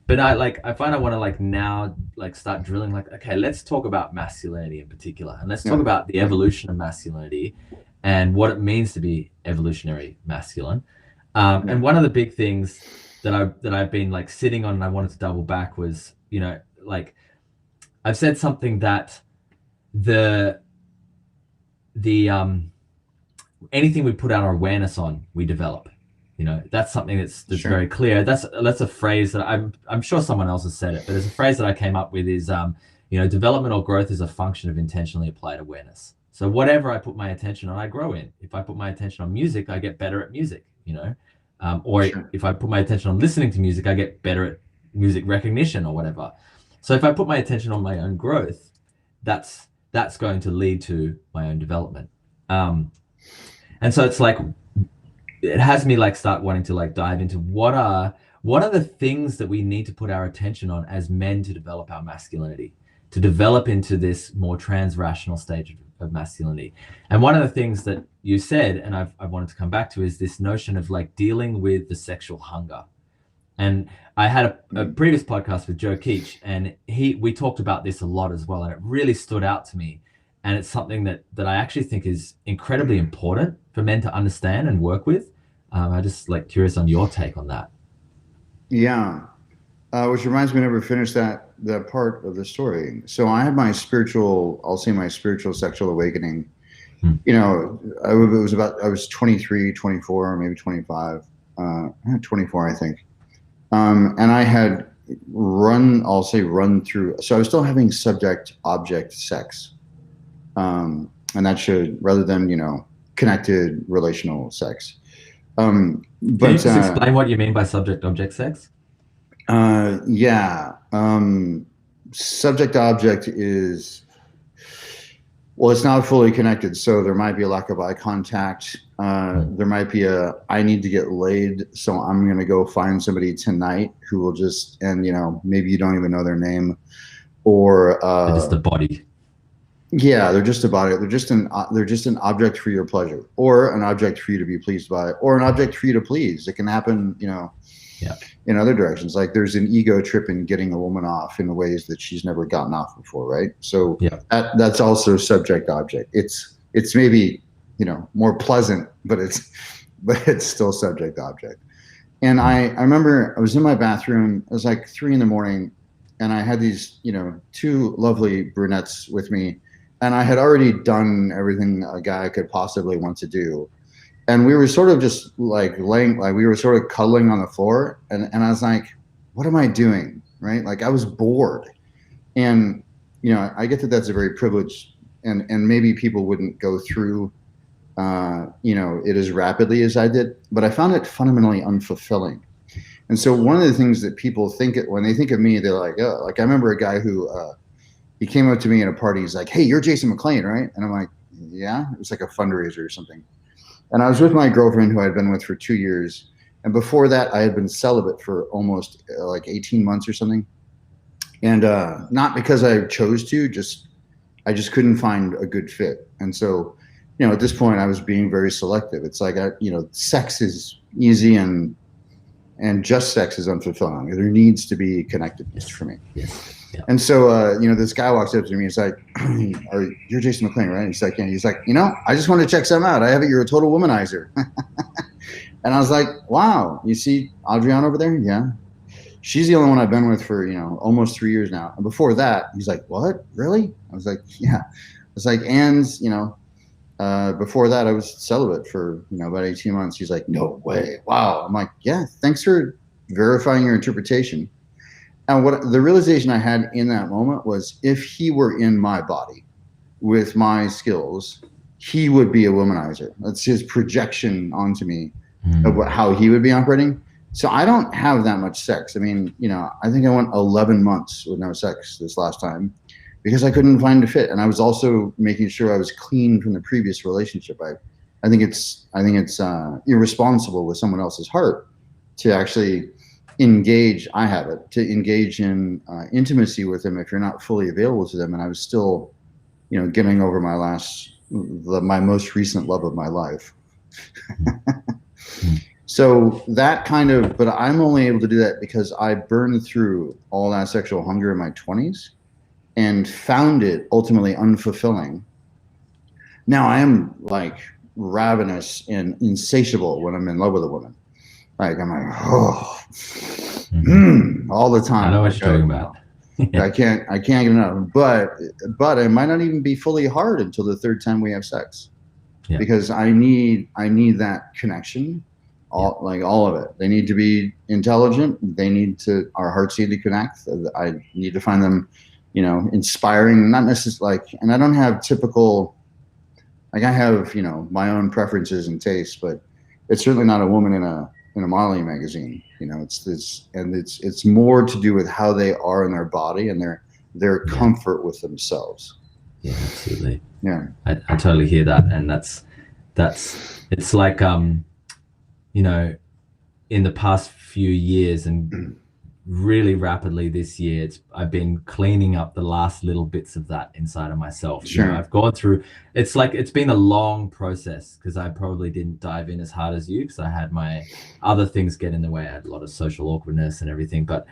But I find I want to now start drilling, okay, let's talk about masculinity in particular, and let's talk about the evolution of masculinity and what it means to be evolutionary masculine. And one of the big things that I've been sitting on and I wanted to double back was, you know, I've said something that the anything we put our awareness on, we develop. You know, that's something that's very clear. That's a phrase that I'm sure someone else has said it, but there's a phrase that I came up with is, you know, developmental growth is a function of intentionally applied awareness. So whatever I put my attention on, I grow in. If I put my attention on music, I get better at music, you know, if I put my attention on listening to music, I get better at music recognition or whatever. So if I put my attention on my own growth, that's going to lead to my own development. And so it's it has me start wanting to dive into what are the things that we need to put our attention on as men to develop our masculinity, to develop into this more trans-rational stage of masculinity. And one of the things that you said, and I've wanted to come back to, is this notion of dealing with the sexual hunger. And I had a previous podcast with Joe Keach, and we talked about this a lot as well, and it really stood out to me. And it's something that I actually think is incredibly important for men to understand and work with. I just curious on your take on that. Yeah, which reminds me, I never finished that part of the story. So I had my spiritual sexual awakening. You know, I was 23, 24, maybe 25, 24, I think. And I had run through. So I was still having subject-object sex. And that should, rather than, you know, connected relational sex. Can you just explain what you mean by subject-object sex? Yeah. subject object is, well, it's not fully connected, so there might be a lack of eye contact. There might be I need to get laid, so I'm going to go find somebody tonight who will just, and maybe you don't even know their name, or just the body. yeah, they're just a body. They're just an object for your pleasure, or an object for you to be pleased by, or an object for you to please. It can happen, Yeah. in other directions. Like there's an ego trip in getting a woman off in ways that she's never gotten off before, right? So Yeah. that's also subject object. It's maybe more pleasant, but it's still subject object. And I remember I was in my bathroom. It was like 3 a.m, and I had these two lovely brunettes with me, and I had already done everything a guy could possibly want to do, and we were sort of just like we were sort of cuddling on the floor, and I was like, what am I doing, right? Like I was bored. And I get that that's a very privileged, and maybe people wouldn't go through it as rapidly as I did, but I found it fundamentally unfulfilling. And so one of the things that people think when they think of me, they're like, oh, like I remember a guy who he came up to me at a party. He's like, hey, you're Jason McLean, right? And I'm like, yeah. It was like a fundraiser or something. And I was with my girlfriend who I'd been with for 2 years. And before that, I had been celibate for almost like 18 months or something. And not because I chose to, I just couldn't find a good fit. And so, at this point, I was being very selective. It's like, sex is easy and just sex is unfulfilling. There needs to be connectedness for me. Yes. Yeah. And so, this guy walks up to me. He's like, you're Jason McLean, right? He's like, yeah. He's like, I just want to check something out. I have it. You're a total womanizer. And I was like, wow, you see Adrienne over there? Yeah. She's the only one I've been with for, almost 3 years now. And before that, he's like, what? Really? I was like, yeah. I was like, and, before that, I was celibate for, about 18 months. He's like, no way. Wow. I'm like, yeah, thanks for verifying your interpretation. And what the realization I had in that moment was, if he were in my body with my skills, he would be a womanizer. That's his projection onto me of how he would be operating. So I don't have that much sex. I mean, I think I went 11 months with no sex this last time because I couldn't find a fit. And I was also making sure I was clean from the previous relationship. I think it's irresponsible with someone else's heart to actually engage. I have it to engage in intimacy with them if you're not fully available to them. And I was still, getting over my most recent love of my life. So that but I'm only able to do that because I burned through all that sexual hunger in my 20s and found it ultimately unfulfilling. Now I am like ravenous and insatiable when I'm in love with a woman. Like I'm like, all the time. I know what you're talking about. I can't get enough. But I might not even be fully hard until the third time we have sex, because I need that connection. All of it. They need to be intelligent. Our hearts need to connect. I need to find them, inspiring, not necessarily and I don't have typical, I have, my own preferences and tastes, but it's certainly not a woman in a modeling magazine. It's more to do with how they are in their body and their comfort with themselves. Yeah, absolutely. Yeah. I totally hear that. And it's like, in the past few years and really rapidly this year, I've been cleaning up the last little bits of that inside of myself. Sure. I've gone through, it's been a long process because I probably didn't dive in as hard as you because I had my other things get in the way. I had a lot of social awkwardness and everything, but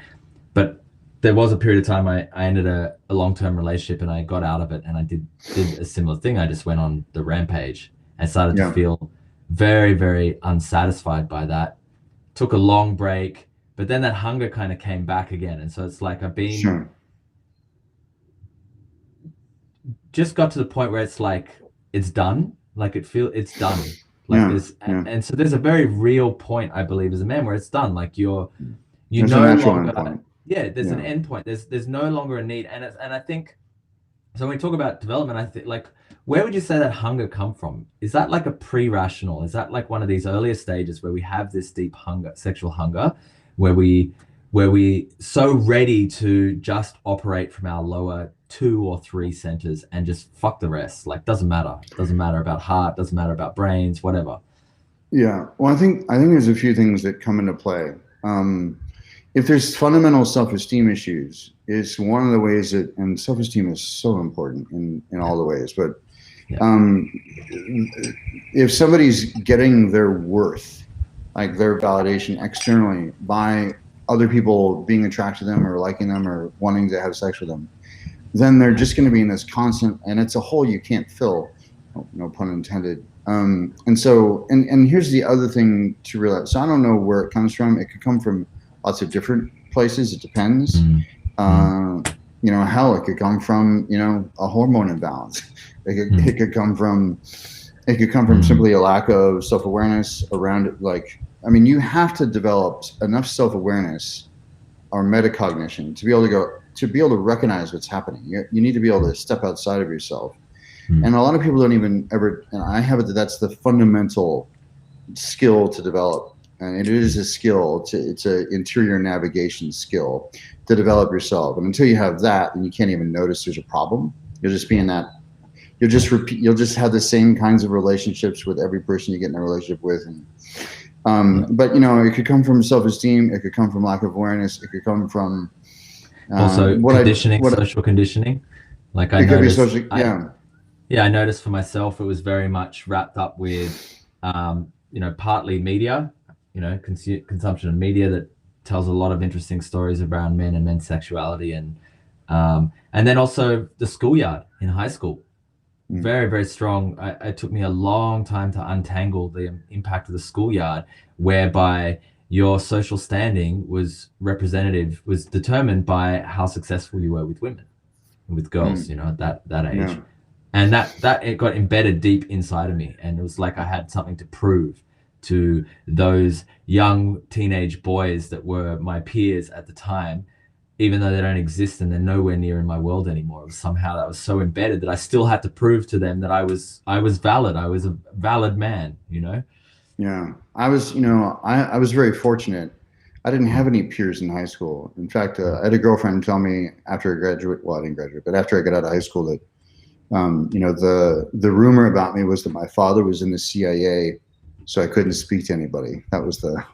there was a period of time I ended a long-term relationship and I got out of it, and I did a similar thing. I just went on the rampage and started to feel very, very unsatisfied by that. Took a long break, but then that hunger kind of came back again. And so it's like I've been just got to the point where it's like it's done. Like it's done. Like this, and so there's a very real point, I believe, as a man where it's done. Like you no longer there's an end point. There's no longer a need. And I think so when we talk about development, I think where would you say that hunger come from? Is that like a pre-rational? Is that like one of these earlier stages where we have this deep hunger, sexual hunger, where we where we so ready to just operate from our lower 2 or 3 centers and just fuck the rest. Like, doesn't matter about heart, doesn't matter about brains, whatever. Yeah. Well, I think there's a few things that come into play. If there's fundamental self-esteem issues, it's one of the ways that, and self-esteem is so important in all the ways, but Yeah. If somebody's getting their worth, like their validation externally by other people being attracted to them or liking them or wanting to have sex with them, then they're just going to be in this constant, and it's a hole you can't fill, no pun intended. And so, and here's the other thing to realize. So I don't know where it comes from. It could come from lots of different places. It depends. Hell, it could come from, a hormone imbalance. It could come from simply a lack of self-awareness around it. Like, I mean, you have to develop enough self-awareness or metacognition to be able to recognize what's happening. You need to be able to step outside of yourself. And a lot of people don't even ever, and I have it, that's the fundamental skill to develop. And it is a skill, it's an interior navigation skill to develop yourself. And until you have that, then you can't even notice there's a problem. You'll just be in that, you'll just have the same kinds of relationships with every person you get in a relationship with. And, but it could come from self-esteem. It could come from lack of awareness. It could come from also social conditioning. Like I noticed, I noticed for myself, it was very much wrapped up with, partly media, consumption of media that tells a lot of interesting stories around men and men's sexuality, and then also the schoolyard in high school. Very, very strong. It took me a long time to untangle the impact of the schoolyard, whereby your social standing was determined by how successful you were with women, with girls, at that age. Yeah. And that it got embedded deep inside of me. And it was like I had something to prove to those young teenage boys that were my peers at the time, even though they don't exist and they're nowhere near in my world anymore. It was somehow that was so embedded that I still had to prove to them that I was valid. I was a valid man, Yeah, I was, I was very fortunate. I didn't have any peers in high school. In fact, I had a girlfriend tell me after I graduated, well, I didn't graduate, but after I got out of high school that, the rumor about me was that my father was in the CIA, so I couldn't speak to anybody. That was the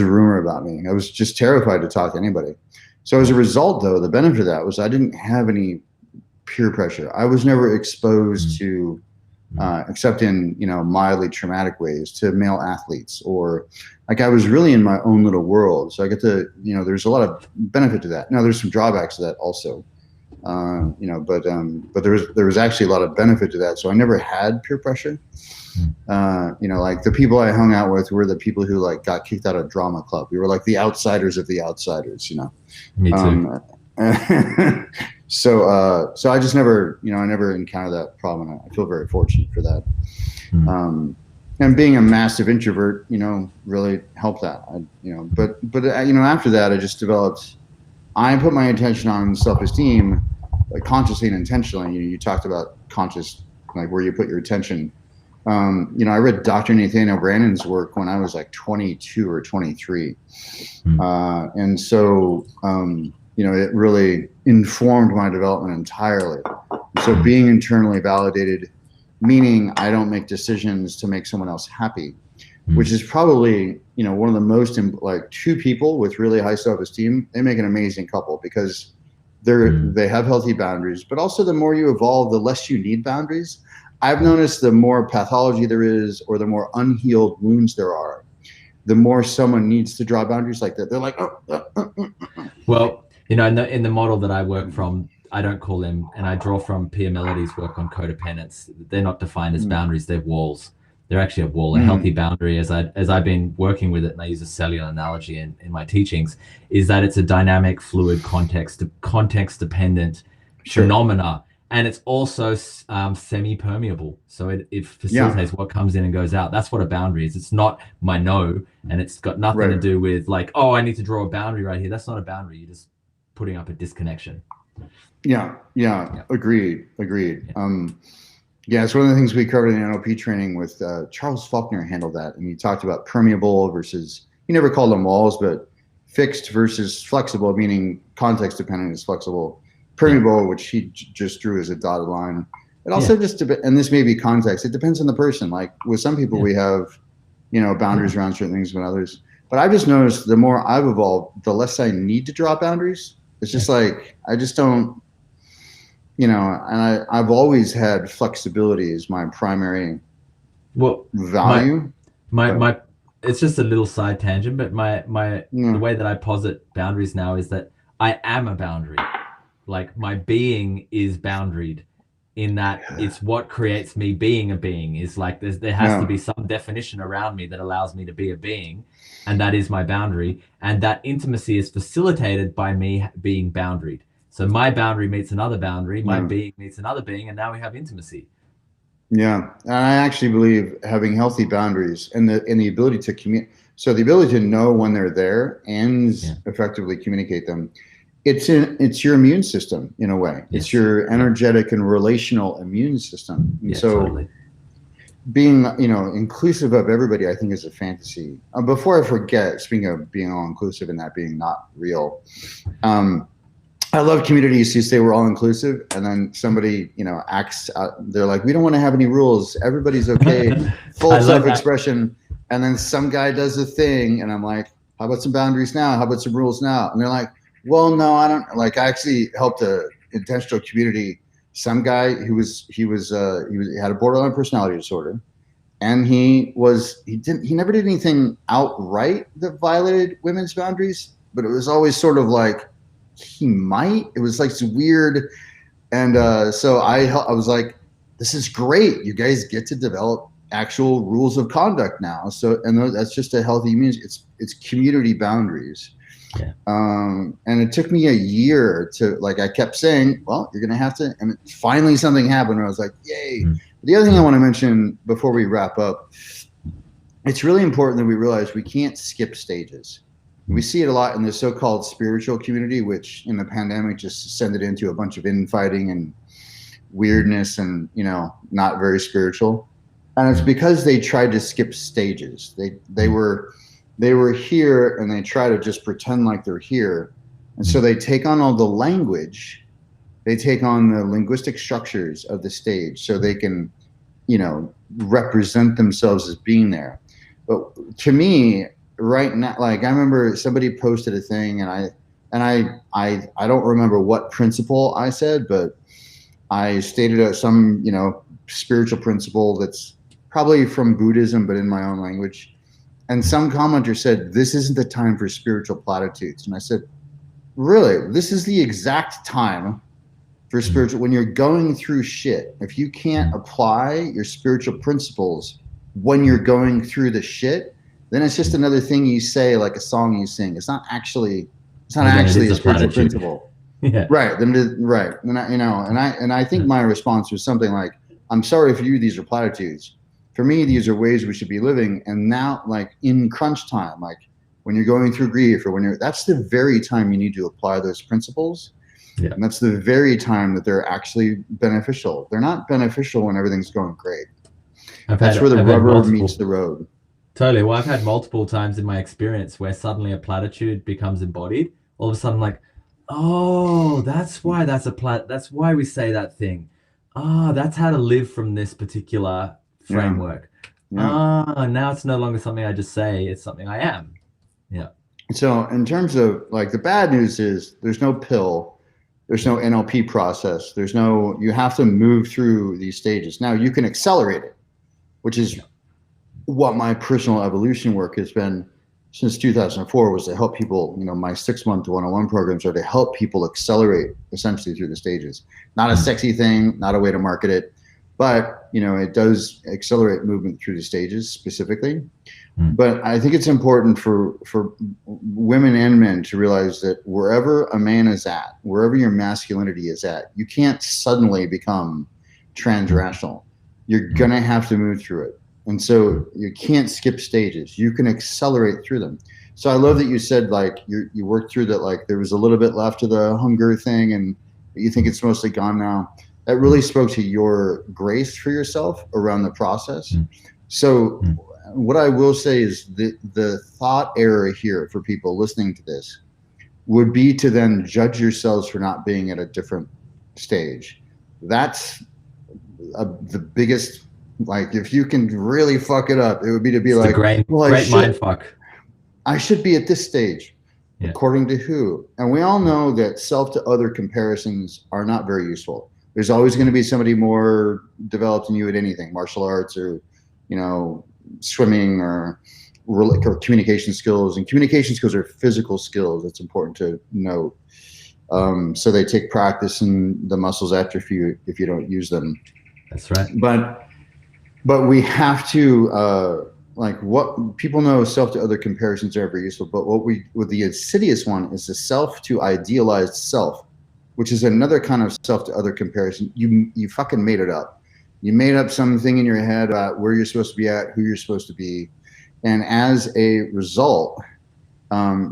rumor about me. I was just terrified to talk to anybody. So as a result, though, the benefit of that was I didn't have any peer pressure. I was never exposed to, except in, mildly traumatic ways, to male athletes, or like I was really in my own little world. So I get to, there's a lot of benefit to that. Now there's some drawbacks to that also, but there was actually a lot of benefit to that. So I never had peer pressure. Like the people I hung out with were the people who like got kicked out of drama club. We were like the outsiders of the outsiders, Me too. So I just never, I never encountered that problem. And I feel very fortunate for that. And being a massive introvert, really helped that. But after that, I just developed. I put my attention on self-esteem, like consciously and intentionally. You talked about conscious, like where you put your attention. I read Dr. Nathaniel Brandon's work when I was like 22 or 23. And so, it really informed my development entirely. So being internally validated, meaning I don't make decisions to make someone else happy, which is probably, one of the most, like two people with really high self-esteem, they make an amazing couple because they have healthy boundaries, but also the more you evolve, the less you need boundaries. I've noticed the more pathology there is, or the more unhealed wounds there are, the more someone needs to draw boundaries like that. They're like, Well, in the model that I work from, I don't call them, and I draw from Pia Melody's work on codependence. They're not defined as boundaries; they're walls. They're actually a wall. A healthy boundary, as I've been working with it, and I use a cellular analogy in my teachings, is that it's a dynamic, fluid, context-dependent phenomena. And it's also semi-permeable. So it facilitates what comes in and goes out. That's what a boundary is. It's not my no, and it's got nothing to do with like, oh, I need to draw a boundary right here. That's not a boundary. You're just putting up a disconnection. Yeah. Agreed. It's one of the things we covered in NLP training with Charles Faulkner handled that. And he talked about permeable versus, he never called them walls, but fixed versus flexible, meaning context dependent is flexible. Permeable, which he just drew as a dotted line. It also just, and this may be context, it depends on the person. Like with some people, we have, boundaries around certain things with others. But I've just noticed the more I've evolved, the less I need to draw boundaries. It's just like, I just don't, and I've always had flexibility as my primary value. My it's just a little side tangent, but the way that I posit boundaries now is that I am a boundary. Like my being is boundaried in that it's what creates me being a being. Is like there has to be some definition around me that allows me to be a being, and that is my boundary. And that intimacy is facilitated by me being boundaried. So my boundary meets another boundary, my being meets another being, and now we have intimacy. Yeah, and I actually believe having healthy boundaries and the ability to communicate. So the ability to know when they're there and effectively communicate them. It's your immune system in a way. Yes. It's your energetic and relational immune system. And totally. Being inclusive of everybody, I think, is a fantasy. Before I forget, speaking of being all inclusive and that being not real, I love communities who say we're all inclusive, and then somebody acts. They're like, we don't want to have any rules. Everybody's okay. Full self-expression. And then some guy does a thing, and I'm like, how about some boundaries now? How about some rules now? And they're like, well, no, I don't. Like, I actually helped a intentional community. Some guy who had a borderline personality disorder, and he never did anything outright that violated women's boundaries, but it was always sort of like he might. It was like weird, and so I was like, this is great. You guys get to develop actual rules of conduct now. So, and that's just a healthy immunity. It's community boundaries. Yeah. And it took me a year to, like, I kept saying, well, you're going to have to, and finally something happened where I was like, yay. Mm-hmm. The other thing I want to mention before we wrap up, it's really important that we realize we can't skip stages. We see it a lot in the so-called spiritual community, which in the pandemic just descended into a bunch of infighting and weirdness and, not very spiritual. And it's because they tried to skip stages. They were here and they try to just pretend like they're here. And so they take on all the language, they take on the linguistic structures of the stage so they can, represent themselves as being there. But to me, right now, like I remember somebody posted a thing and I don't remember what principle I said, but I stated some, spiritual principle that's probably from Buddhism, but in my own language. And some commenter said, this isn't the time for spiritual platitudes. And I said, really? This is the exact time for spiritual, when you're going through shit. If you can't apply your spiritual principles when you're going through the shit, then it's just another thing you say, like a song you sing. It's not actually a spiritual principle. Yeah. Right. Right. And I think my response was something like, I'm sorry for you, these are platitudes. For me, these are ways we should be living. And now, like in crunch time, like when you're going through grief or that's the very time you need to apply those principles. Yeah. And that's the very time that they're actually beneficial. They're not beneficial when everything's going great. That's where the rubber meets the road. Totally. Well, I've had multiple times in my experience where suddenly a platitude becomes embodied. All of a sudden, like, oh, that's why that's why we say that thing. Oh, that's how to live from this particular framework. Yeah. Now it's no longer something I just say, it's something I am. Yeah. So in terms of like the bad news is there's no pill, there's no NLP process, you have to move through these stages. Now you can accelerate it, which is what my personal evolution work has been since 2004, was to help people, my 6-month one-on-one programs are to help people accelerate essentially through the stages. Not a sexy thing, not a way to market it, but it does accelerate movement through the stages specifically. But I think it's important for women and men to realize that wherever a man is at, wherever your masculinity is at, you can't suddenly become transrational. You're gonna have to move through it. And so you can't skip stages. You can accelerate through them. So I love that you said, like, you worked through that, like there was a little bit left of the hunger thing and you think it's mostly gone now. That really spoke to your grace for yourself around the process. So what I will say is the thought error here for people listening to this would be to then judge yourselves for not being at a different stage. That's the biggest, like, if you can really fuck it up, it would be to be It's like, well, great mind fuck. I should be at this stage. Yeah. According to who? And we all know that self to other comparisons are not very useful. There's always going to be somebody more developed than you at anything, martial arts or, swimming or communication skills. And communication skills are physical skills. That's important to note. So they take practice, and the muscles atrophy if you don't use them. That's right. But we have to, what people know, self to other comparisons are very useful. But what the insidious one is the self to idealized self, which is another kind of self to other comparison. You fucking made it up. You made up something in your head about where you're supposed to be at, who you're supposed to be. And as a result,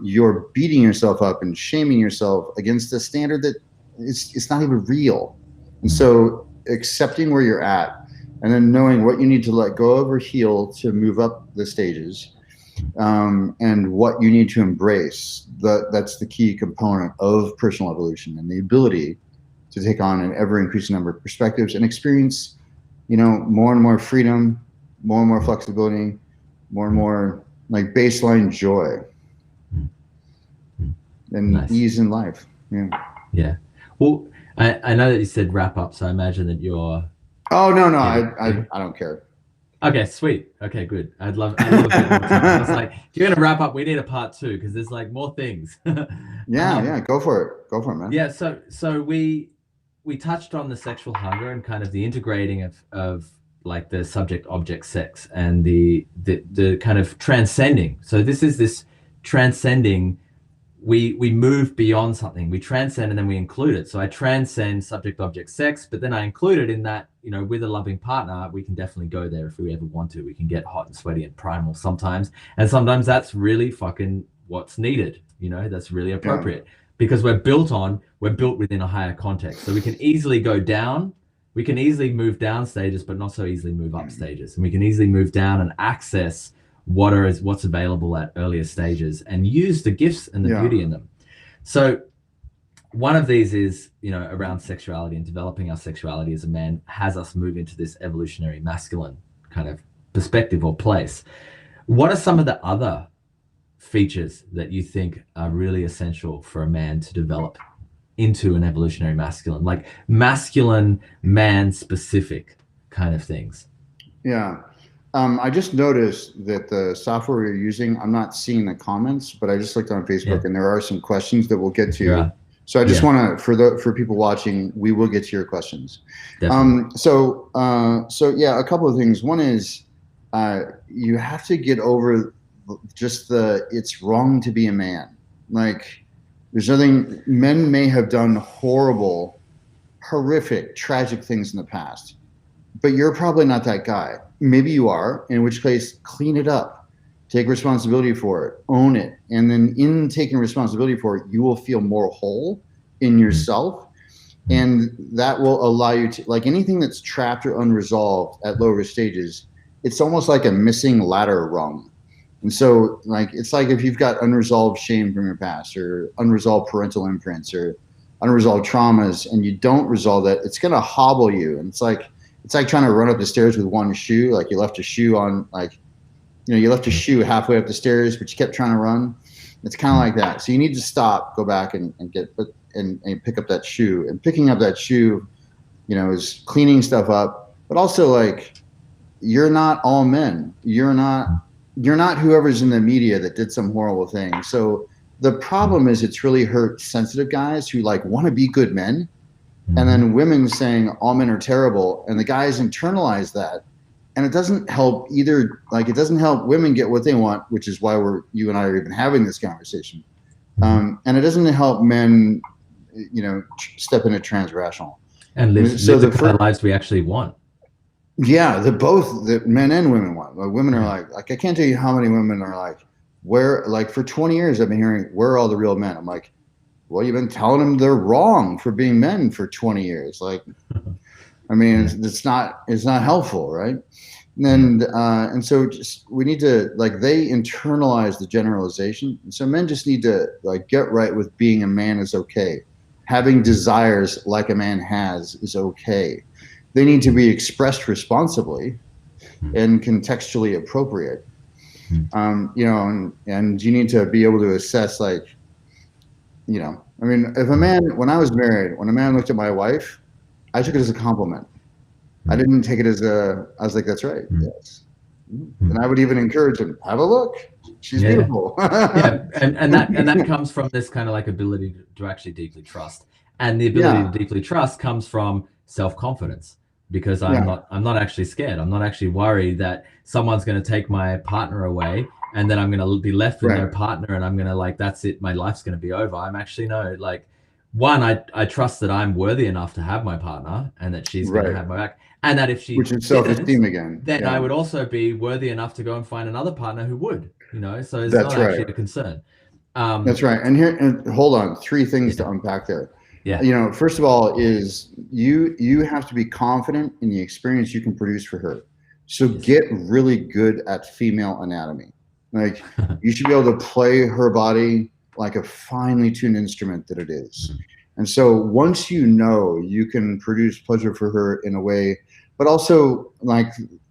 you're beating yourself up and shaming yourself against a standard that it's not even real. And so accepting where you're at, and then knowing what you need to let go of or heal to move up the stages, and what you need to embrace. That's the key component of personal evolution, and the ability to take on an ever-increasing number of perspectives and experience, more and more freedom, more and more flexibility, more and more like baseline joy and nice. ease in life. Yeah. Yeah. Well, I know that you said wrap up, so I imagine that you're. Oh no, I don't care. Okay, sweet. Okay, good. I'd love a bit more time. I was like, if you're gonna wrap up, we need a part 2 because there's like more things. Yeah, go for it, man. Yeah, so we touched on the sexual hunger and kind of the integrating of like the subject object sex and the kind of transcending. So this transcending. We move beyond something, we transcend, and then we include it. So I transcend subject object sex, but then I include it in that, with a loving partner, we can definitely go there if we ever want to. We can get hot and sweaty and primal sometimes, and sometimes that's really fucking what's needed. That's really appropriate, because we're built within a higher context. So we can easily go down, we can easily move down stages, but not so easily move up stages. And we can easily move down and access what's available at earlier stages and use the gifts and the beauty in them. So one of these is, around sexuality, and developing our sexuality as a man has us move into this evolutionary masculine kind of perspective or place. What are some of the other features that you think are really essential for a man to develop into an evolutionary masculine, like masculine man specific kind of things? Yeah. I just noticed that the software you're using, I'm not seeing the comments, but I just looked on Facebook, and there are some questions that we'll get to. Yeah. So I just want to, for people watching, we will get to your questions. So a couple of things. One is, you have to get over just it's wrong to be a man. Like, there's nothing, men may have done horrible, horrific, tragic things in the past, but you're probably not that guy. Maybe you are, in which case, clean it up, take responsibility for it, own it. And then in taking responsibility for it, you will feel more whole in yourself. And that will allow you to, like, anything that's trapped or unresolved at lower stages, it's almost like a missing ladder rung. And so, like, it's like if you've got unresolved shame from your past, or unresolved parental imprints, or unresolved traumas, and you don't resolve that, it's going to hobble you. And it's like trying to run up the stairs with one shoe. Like, you left a shoe on, you left a shoe halfway up the stairs, but you kept trying to run. It's kind of like that. So you need to stop, go back and pick up that shoe. And picking up that shoe, is cleaning stuff up. But also, like, you're not all men. You're not whoever's in the media that did some horrible thing. So the problem is, it's really hurt sensitive guys who want to be good men. And then women saying all men are terrible, and the guys internalize that, and it doesn't help either. Like, it doesn't help women get what they want, which is why you and I are even having this conversation. And it doesn't help men, step into transrational and live the kind of lives we actually want. Yeah, the men and women want. Like, women are like I can't tell you how many women are like, where, like, for 20 years I've been hearing, where are all the real men? I'm like, well, you've been telling them they're wrong for being men for 20 years. Like, I mean, it's not helpful, right? And so just we need to, like, they internalize the generalization. And so men just need to, like, get right with being a man is okay. Having desires like a man has is okay. They need to be expressed responsibly and contextually appropriate. You know, and you need to be able to assess, like, you know, I mean, if a man, when I was married, when a man looked at my wife, I took it as a compliment. I didn't take it as I was like, that's right. Yes. And I would even encourage him, have a look. She's beautiful. Yeah, and that comes from this kind of like ability to actually deeply trust, and the ability Yeah. to deeply trust comes from self-confidence, because Yeah. I'm not actually scared. I'm not actually worried that someone's going to take my partner away, and then I'm going to be left with no Right. partner, and I'm going to, like, that's it, my life's going to be over. I'm actually, no, like, one, I trust that I'm worthy enough to have my partner, and that she's going to Right. have my back, and that if she Which is didn't, self-esteem again. then Yeah. I would also be worthy enough to go and find another partner who would, you know, so it's That's not actually right. a concern. That's right. And here, and hold on, three things to unpack there. Yeah. You know, first of all, is you have to be confident in the experience you can produce for her. So get really good at female anatomy. Like, you should be able to play her body like a finely tuned instrument that it is. And so once you know, you can produce pleasure for her in a way, but also, like,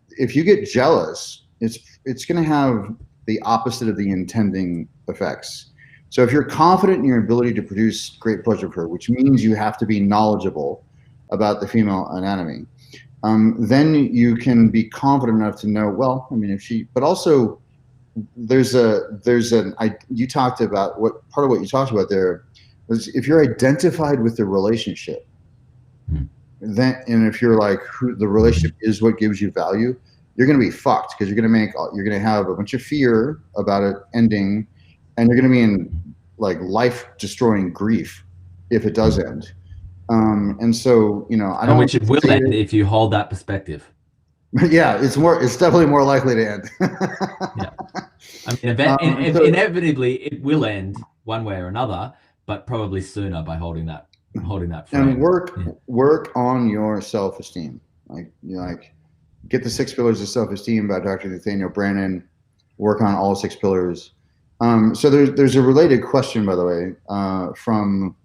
if you get jealous, it's going to have the opposite of the intending effects. So if you're confident in your ability to produce great pleasure for her, which means you have to be knowledgeable about the female anatomy, then you can be confident enough to know, well, I mean, if she, but also you talked about, what part of what you talked about there was, if you're identified with the relationship, then, and if you're like, the relationship is what gives you value, you're going to be fucked, because you're going to have a bunch of fear about it ending, and you're going to be in, like, life destroying grief if it does end. And so, you know, I don't, which it will end if you hold that perspective. Yeah, it's definitely more likely to end. Yeah. I mean, inevitably it will end one way or another, but probably sooner by holding that frame. And work on your self-esteem. Like, you know, like, get the 6 pillars of self-esteem by Dr. Nathaniel Branden. Work on all 6 pillars. So there's a related question, by the way, from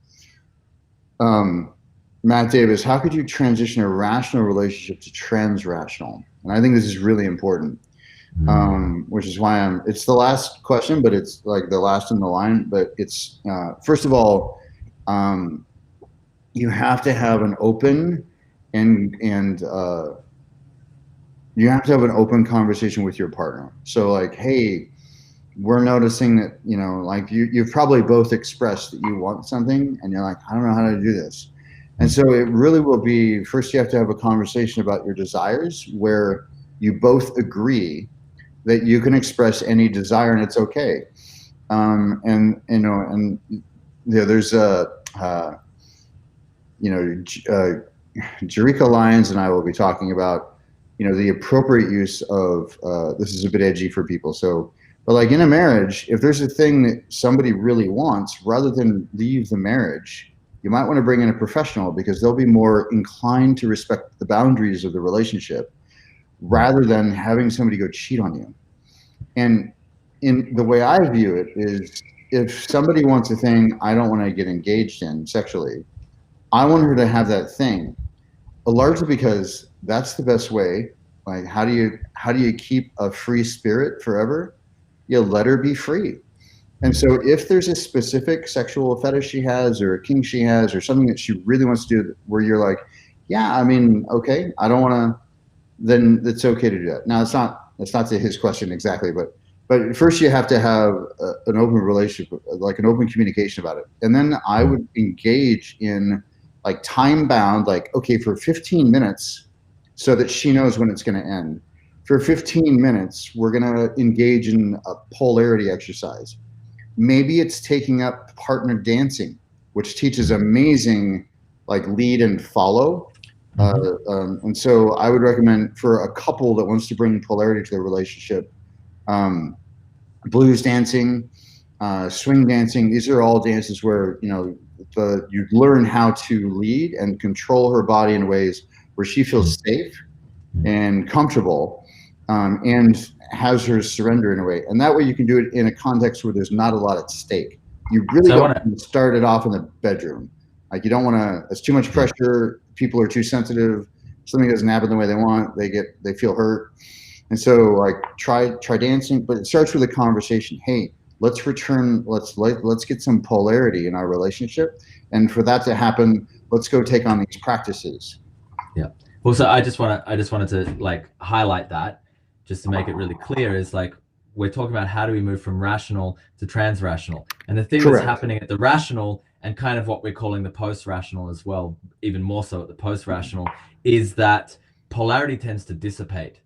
Matt Davis. How could you transition a rational relationship to trans-rational? And I think this is really important, which is why it's the last question, but it's like the last in the line. But it's, first of all, you have to have an open you have to have an open conversation with your partner. So, like, hey, we're noticing that, you know, like, you've probably both expressed that you want something, and you're like, I don't know how to do this. And so it really will be, first you have to have a conversation about your desires, where you both agree that you can express any desire and it's okay. And, you know, and, you know, there's Jerika Lyons and I will be talking about, you know, the appropriate use of, this is a bit edgy for people. So, but, like, in a marriage, if there's a thing that somebody really wants, rather than leave the marriage, you might want to bring in a professional, because they'll be more inclined to respect the boundaries of the relationship, rather than having somebody go cheat on you. And in the way I view it is, if somebody wants a thing I don't want to get engaged in sexually, I want her to have that thing, largely because that's the best way. Like, how do you keep a free spirit forever? You let her be free. And so if there's a specific sexual fetish she has, or a kink she has, or something that she really wants to do, where you're like, yeah, I mean, okay, I don't want to, then it's okay to do that. Now, it's not to his question exactly, but first you have to have an open relationship, like an open communication about it. And then I would engage in, like, time bound, like, okay, for 15 minutes, so that she knows when it's going to end. For 15 minutes, we're going to engage in a polarity exercise. Maybe it's taking up partner dancing, which teaches amazing, like, lead and follow. And so I would recommend, for a couple that wants to bring polarity to their relationship, blues dancing, swing dancing. These are all dances where, you know, you learn how to lead and control her body in ways where she feels safe and comfortable. and has her surrender in a way. And that way you can do it in a context where there's not a lot at stake. You really don't want to start it off in the bedroom. Like you don't want to, it's too much pressure. People are too sensitive. Something doesn't happen the way they want. They feel hurt. And so like try dancing, but it starts with a conversation. Hey, let's get some polarity in our relationship. And for that to happen, let's go take on these practices. Yeah. Well, so I just wanted to like highlight that just to make it really clear is like, we're talking about how do we move from rational to trans-rational. And the thing that's happening at the rational and kind of what we're calling the post-rational as well, even more so at the post-rational, is that polarity tends to dissipate.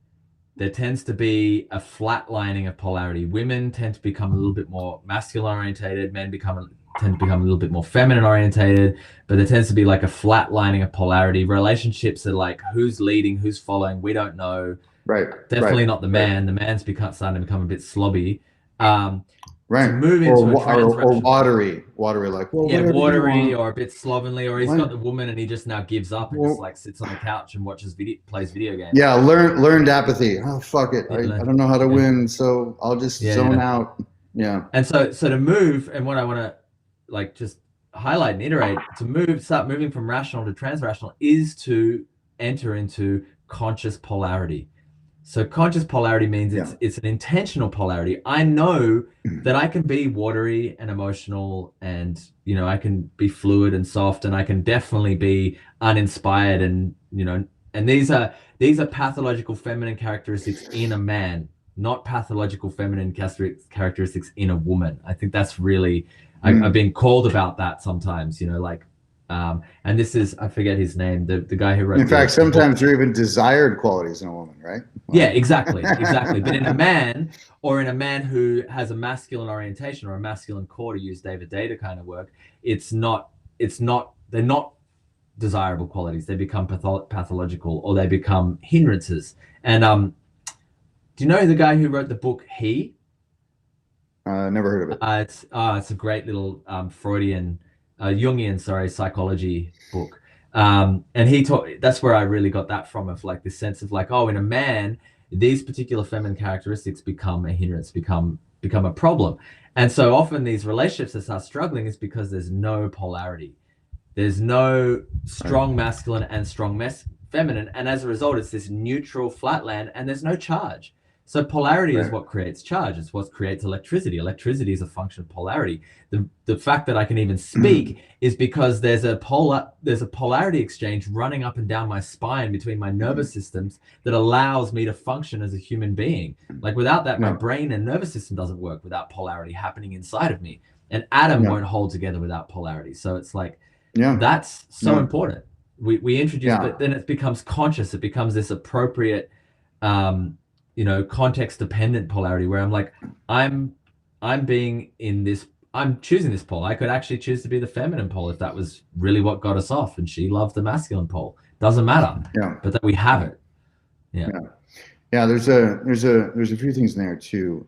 There tends to be a flatlining of polarity. Women tend to become a little bit more masculine orientated, men tend to become a little bit more feminine orientated, but there tends to be like a flatlining of polarity. Relationships are like who's leading, who's following, we don't know. Right. Definitely not the man. The man's starting to become a bit slobby. Right. To move into or watery, like watery or a bit slovenly, or he's got the woman and he just now gives up and just like sits on the couch and plays video games. Yeah, learned apathy. Oh fuck it, I don't know how to win, so I'll just zone out. Yeah. And so to move, and what I want to like just highlight and iterate to start moving from rational to transrational is to enter into conscious polarity. So conscious polarity means it's an intentional polarity. I know that I can be watery and emotional, and I can be fluid and soft, and I can definitely be uninspired, and and these are pathological feminine characteristics in a man, not pathological feminine characteristics in a woman. I think that's really I've been called about that sometimes, and this is, I forget his name, the guy who wrote. In fact, sometimes there are even desired qualities in a woman, right? Well, yeah, exactly. But in a man, or in a man who has a masculine orientation or a masculine core, to use David Data kind of work, they're not desirable qualities. They become pathological, or they become hindrances. And do you know the guy who wrote the book He? Never heard of it. It's a great little Freudian, Jungian, psychology book. And that's where I really got that from, of like this sense of like, oh, in a man, these particular feminine characteristics become a hindrance, become a problem. And so often these relationships that start struggling is because there's no polarity. There's no strong masculine and strong feminine. And as a result, it's this neutral flatland, and there's no charge. So polarity is what creates charge. It's what creates electricity. Electricity is a function of polarity. The fact that I can even speak is because there's a polarity exchange running up and down my spine between my nervous systems that allows me to function as a human being. Like without that, my brain and nervous system doesn't work without polarity happening inside of me. An atom won't hold together without polarity. So it's like, that's so important. We introduce, but then it becomes conscious. It becomes this appropriate, context dependent polarity where I'm like, I'm choosing this pole. I could actually choose to be the feminine pole if that was really what got us off, and she loved the masculine pole. Doesn't matter. But that we have it. There's a few things in there too.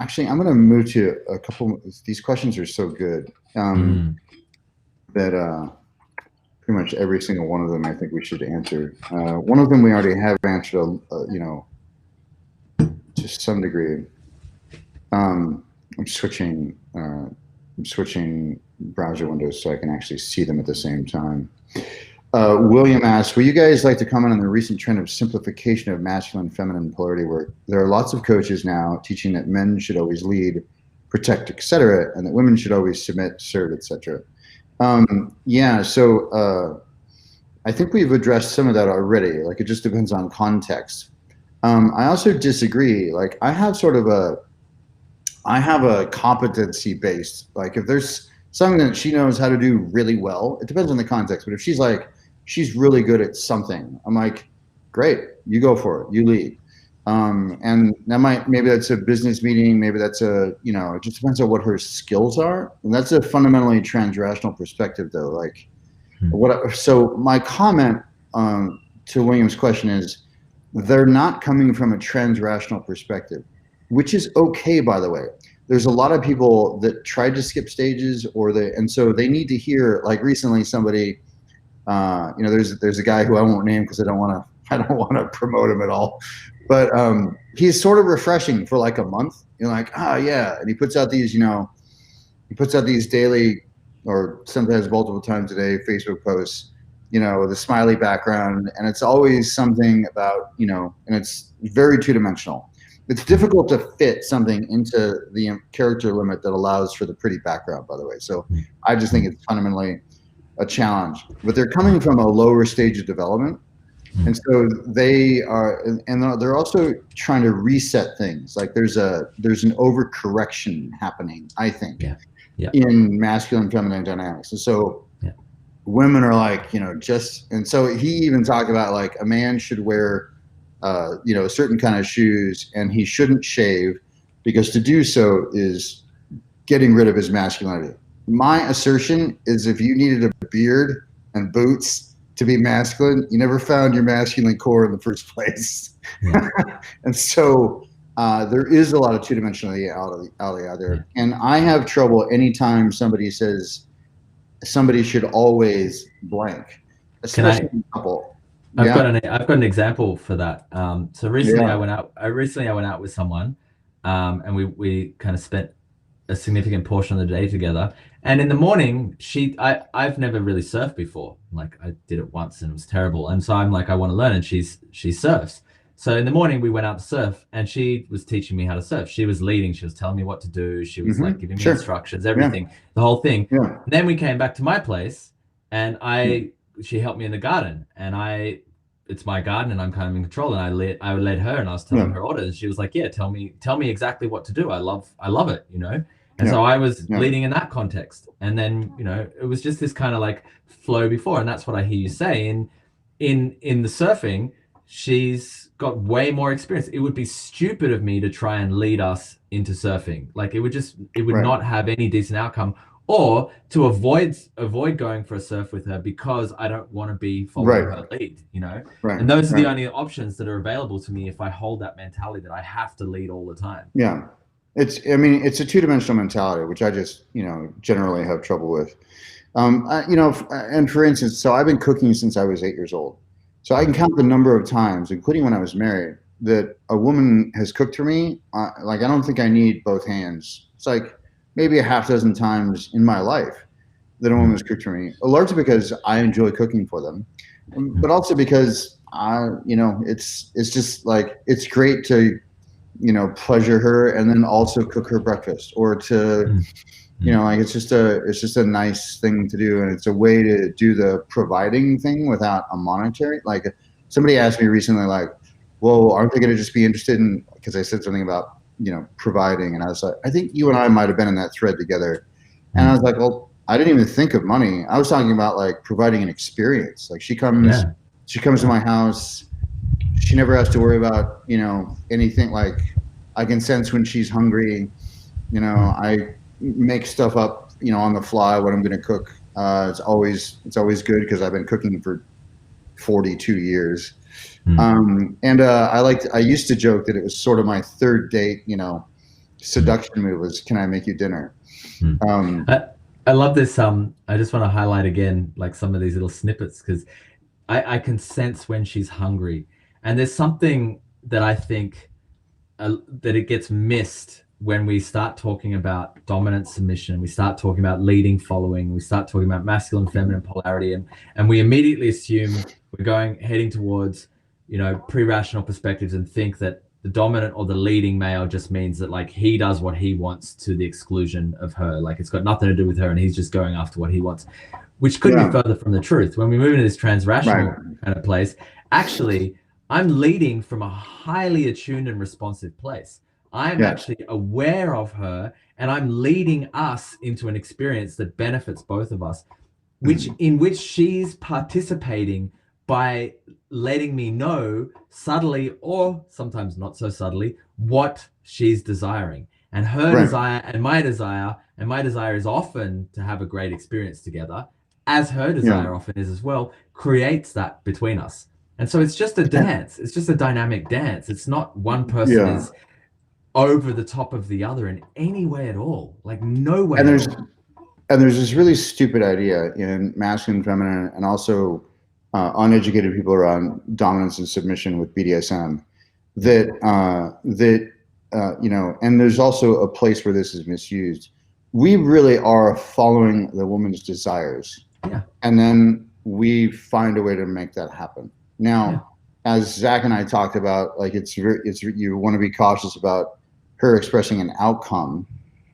Actually, I'm going to move to a couple. These questions are so good that pretty much every single one of them I think we should answer. One of them we already have answered, to some degree. I'm switching browser windows so I can actually see them at the same time. William asks, will you guys like to comment on the recent trend of simplification of masculine and feminine polarity work? There are lots of coaches now teaching that men should always lead, protect, etc., and that women should always submit, serve, etc. So I think we've addressed some of that already. Like, it just depends on context. I also disagree. Like, I have a competency based, like if there's something that she knows how to do really well, it depends on the context. But if she's like, she's really good at something, I'm like, great, you go for it, you lead. And that maybe that's a business meeting, maybe that's it just depends on what her skills are. And that's a fundamentally transrational perspective though. Like so my comment to William's question is, they're not coming from a transrational perspective, which is okay, by the way. There's a lot of people that tried to skip stages and so they need to hear, like recently somebody There's a guy who I won't name because I don't want to promote him at all, but he's sort of refreshing for like a month. You're like, yeah, and he puts out these daily or sometimes multiple times a day Facebook posts, with a smiley background, and it's always something about, and it's very two-dimensional. It's difficult to fit something into the character limit that allows for the pretty background, by the way. So I just think it's fundamentally a challenge, but they're coming from a lower stage of development. And so they are, and they're also trying to reset things. Like there's an overcorrection happening, I think, in masculine feminine dynamics. And so women are like, and so he even talked about like a man should wear, a certain kind of shoes, and he shouldn't shave because to do so is getting rid of his masculinity. My assertion is if you needed a beard and boots to be masculine, you never found your masculine core in the first place. Yeah. And so there is a lot of two-dimensionality out there. Yeah. And I have trouble anytime somebody says somebody should always blank, especially in a couple. I've got an example for that. So recently I went out with someone, and we kind of spent a significant portion of the day together. And in the morning, I've never really surfed before. Like I did it once and it was terrible. And so I'm like, I want to learn, and she surfs. So in the morning we went out to surf, and she was teaching me how to surf. She was leading, she was telling me what to do. She was like giving me instructions, everything, the whole thing. Yeah. And then we came back to my place, and she helped me in the garden, and it's my garden and I'm kind of in control. And I led her, and I was telling her orders. And she was like, yeah, tell me exactly what to do. I love it, And so I was leading in that context. And then, it was just this kind of like flow before. And that's what I hear you say. In the surfing, she's got way more experience. It would be stupid of me to try and lead us into surfing. Like it would not have any decent outcome, or to avoid going for a surf with her because I don't want to be following her lead, Right. And those are the only options that are available to me if I hold that mentality that I have to lead all the time. Yeah. It's a two-dimensional mentality, which I just, generally have trouble with. And for instance, so I've been cooking since I was 8 years old. So I can count the number of times, including when I was married, that a woman has cooked for me. Like, I don't think I need both hands. It's like maybe a half dozen times in my life that a woman has cooked for me, largely because I enjoy cooking for them, but also because it's just like, it's great to, pleasure her and then also cook her breakfast, or to, like it's just a nice thing to do. And it's a way to do the providing thing without a monetary. Like somebody asked me recently, like, well, aren't they going to just be interested in, because I said something about, providing. And I was like, I think you and I might've been in that thread together. And I was like, well, I didn't even think of money. I was talking about like providing an experience. Like she comes to my house. She never has to worry about, anything. Like I can sense when she's hungry, I make stuff up, on the fly when I'm going to cook. It's always good because I've been cooking for 42 years. I used to joke that it was sort of my third date, seduction move was, can I make you dinner? I love this. I just want to highlight again, like some of these little snippets, because I can sense when she's hungry. And there's something that I think that it gets missed when we start talking about dominant submission, we start talking about leading, following, we start talking about masculine, feminine polarity, and we immediately assume we're heading towards, pre-rational perspectives, and think that the dominant or the leading male just means that like he does what he wants to the exclusion of her. Like it's got nothing to do with her and he's just going after what he wants, which could be further from the truth. When we move into this transrational kind of place, actually, I'm leading from a highly attuned and responsive place. I'm actually aware of her, and I'm leading us into an experience that benefits both of us, in which she's participating by letting me know subtly, or sometimes not so subtly, what she's desiring. And her desire and my desire is often to have a great experience together, as her desire often is as well, creates that between us. And so it's just a dance. It's just a dynamic dance. It's not one person is over the top of the other in any way at all. Like no way. And And there's this really stupid idea in masculine, feminine, and also uneducated people around dominance and submission with BDSM that and there's also a place where this is misused. We really are following the woman's desires, Yeah. and then we find a way to make that happen. Now, as Zach and I talked about, like it's you want to be cautious about her expressing an outcome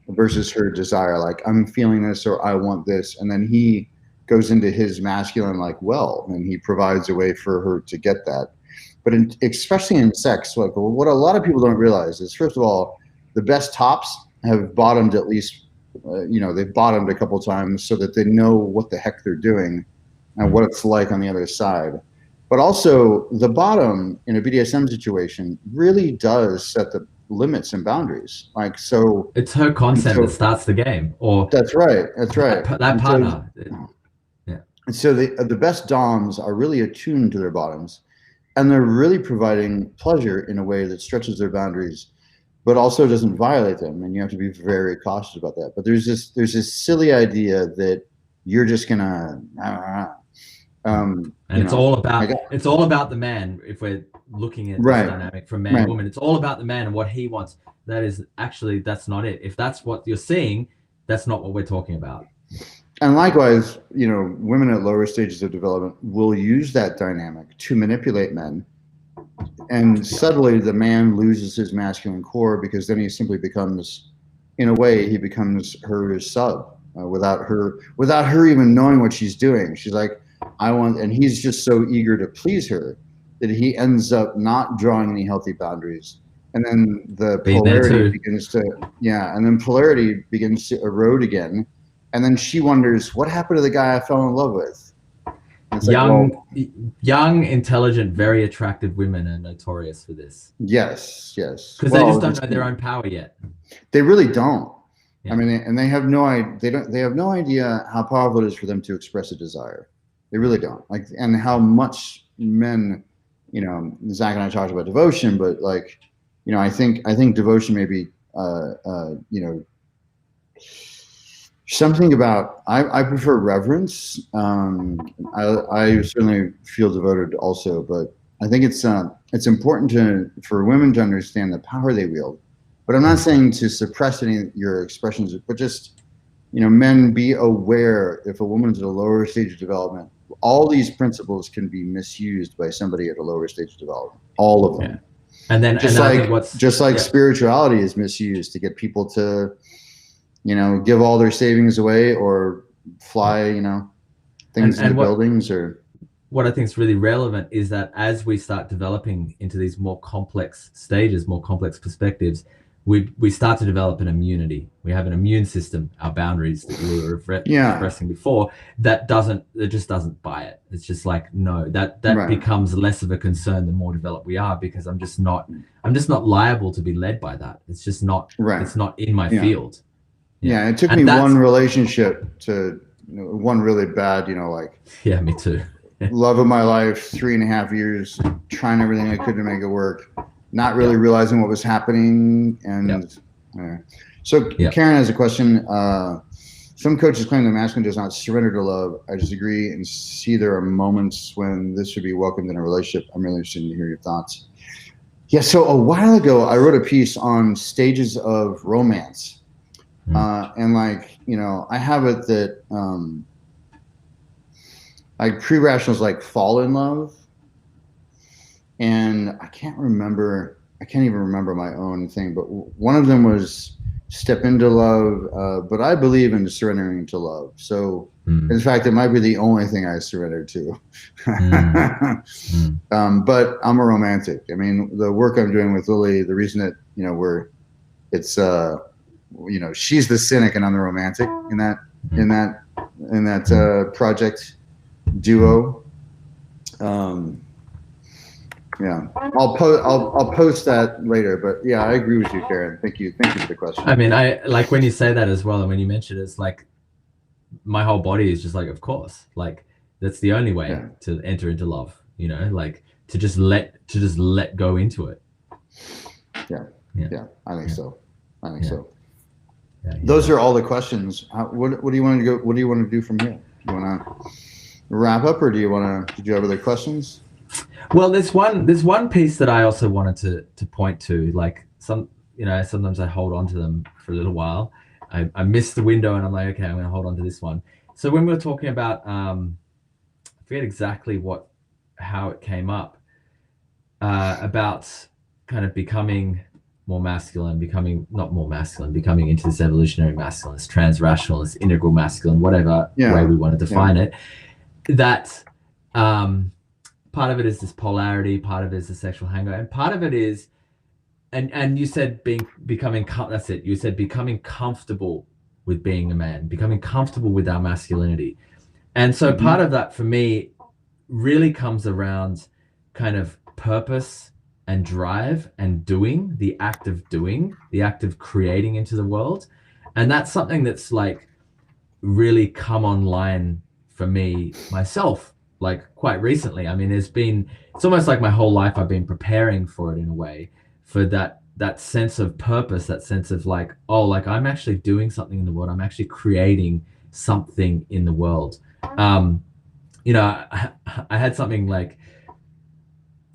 versus her desire, like I'm feeling this or I want this, and then he goes into his masculine like well, and he provides a way for her to get that. But especially in sex, like what a lot of people don't realize is, first of all, the best tops have bottomed at least, they've bottomed a couple times so that they know what the heck they're doing and what it's like on the other side. But also, the bottom in a BDSM situation really does set the limits and boundaries. Like, so it's her consent that starts the game, or that's right. That partner. And so the best DOMs are really attuned to their bottoms, and they're really providing pleasure in a way that stretches their boundaries, but also doesn't violate them. And you have to be very cautious about that. But there's this silly idea that you're just gonna. And it's all about the man. If we're looking at this dynamic from man and woman, it's all about the man and what he wants. That's not it. If that's what you're seeing, that's not what we're talking about. And likewise, women at lower stages of development will use that dynamic to manipulate men. And subtly, the man loses his masculine core, because then he simply becomes, in a way, he becomes her sub without her even knowing what she's doing. She's like, I want, and he's just so eager to please her that he ends up not drawing any healthy boundaries. And then the polarity begins to erode again. And then she wonders, what happened to the guy I fell in love with? Young, intelligent, very attractive women are notorious for this. Yes. Because they just don't know their own power yet. They really don't. Yeah. I mean, and they have no idea. They have no idea how powerful it is for them to express a desire. They really don't. Like, and how much men, Zach and I talked about devotion, but I think devotion may be, something about, I prefer reverence. I certainly feel devoted also, but I think it's important for women to understand the power they wield. But I'm not saying to suppress any of your expressions, but just, men, be aware if a woman's at a lower stage of development, all these principles can be misused by somebody at a lower stage of development. All of them. Yeah. And then just like spirituality is misused to get people to, give all their savings away or fly, things into buildings. Or what I think is really relevant is that as we start developing into these more complex stages, more complex perspectives, we start to develop an immunity. We have an immune system, our boundaries that we were expressing before, that just doesn't buy it. It's just like, no, that becomes less of a concern the more developed we are, because I'm just not liable to be led by that. It's just not, it's not in my field. Yeah. It took me one relationship to one really bad, yeah, me too. Love of my life, 3.5 years, trying everything I could to make it work. Not really realizing what was happening. And so Karen has a question. Some coaches claim the masculine does not surrender to love. I disagree and see there are moments when this should be welcomed in a relationship. I'm really interested to hear your thoughts. Yeah, so a while ago, I wrote a piece on stages of romance. And I have it that pre-rationals fall in love. And I can't even remember my own thing, but one of them was step into love. But I believe in surrendering to love. So in fact, it might be the only thing I surrendered to. But I'm a romantic. I mean, the work I'm doing with Lily, the reason that, she's the cynic and I'm the romantic in that project duo. Yeah, I'll post that later, but yeah, I agree with you, Karen. Thank you for the question. I mean, I like when you say that as well, and when you mention it, it's like my whole body is just like, of course, like that's the only way to enter into love, to just let go into it. Yeah, I think so. those are all the questions. What do you want to go? What do you want to do from here? Do you want to wrap up, or did you have other questions? Well, there's one piece that I also wanted to point to. Like sometimes I hold on to them for a little while. I miss the window, and I'm like, okay, I'm going to hold on to this one. So when we were talking about, I forget exactly how it came up, about kind of becoming more masculine, becoming not more masculine, becoming into this evolutionary masculine, this transrational, this integral masculine, whatever way we want to define it. That part of it is this polarity, part of it is the sexual hangover, and part of it is, and you said that's it. You said becoming comfortable with being a man, becoming comfortable with our masculinity. And so part of that for me really comes around kind of purpose and drive and doing, the act of creating into the world. And that's something that's like really come online for me myself, like quite recently. I mean, it's almost like my whole life I've been preparing for it in a way, for that sense of purpose, that sense of like, oh, like I'm actually doing something in the world. I'm actually creating something in the world. I had something like,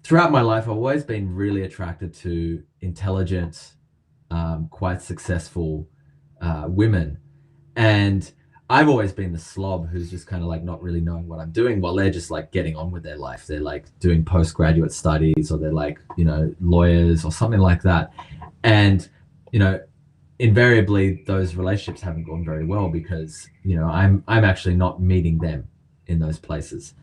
throughout my life, I've always been really attracted to intelligent, quite successful women. And I've always been the slob who's just kind of like not really knowing what I'm doing while they're just like getting on with their life. They're like doing postgraduate studies, or they're like, lawyers or something like that. And, invariably those relationships haven't gone very well because, I'm actually not meeting them in those places.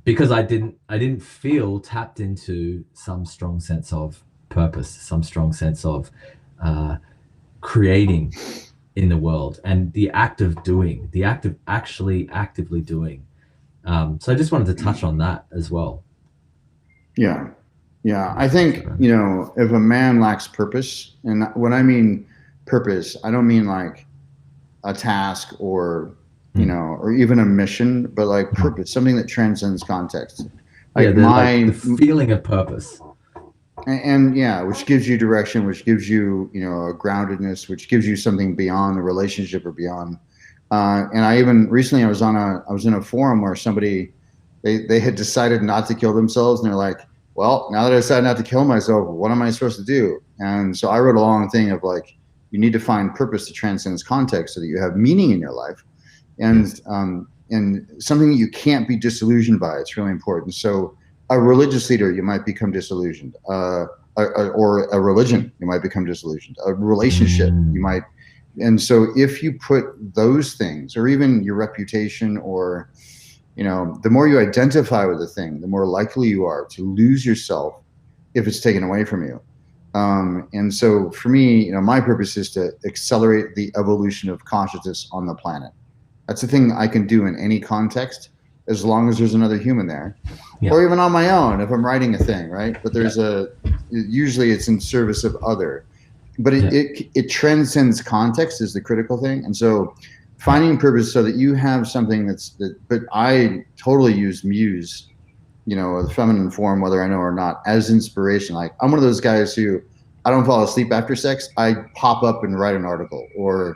Because I didn't feel tapped into some strong sense of purpose, some strong sense of creating in the world, and the act of doing, the act of actually actively doing. So I just wanted to touch on that as well. Yeah. I think, if a man lacks purpose, and when I mean purpose, I don't mean like a task or, or even a mission, but like purpose, something that transcends context. Like the feeling of purpose. And which gives you direction, which gives you, a groundedness, which gives you something beyond the relationship or beyond. And I even recently, I was in a forum where somebody, they had decided not to kill themselves, and they're like, well, now that I decided not to kill myself, what am I supposed to do? And so I wrote a long thing of like, you need to find purpose that transcends context so that you have meaning in your life, and something that you can't be disillusioned by. It's really important. So a religious leader, you might become disillusioned, or a religion, you might become disillusioned, a relationship, you might. And so if you put those things, or even your reputation, or, the more you identify with the thing, the more likely you are to lose yourself if it's taken away from you. And so for me, my purpose is to accelerate the evolution of consciousness on the planet. That's the thing I can do in any context, as long as there's another human there, or even on my own if I'm writing a thing, right? But there's usually it's in service of other, but it transcends context is the critical thing. And so finding purpose so that you have something but I totally use Muse, the feminine form, whether I know or not, as inspiration. Like I'm one of those guys who, I don't fall asleep after sex. I pop up and write an article, or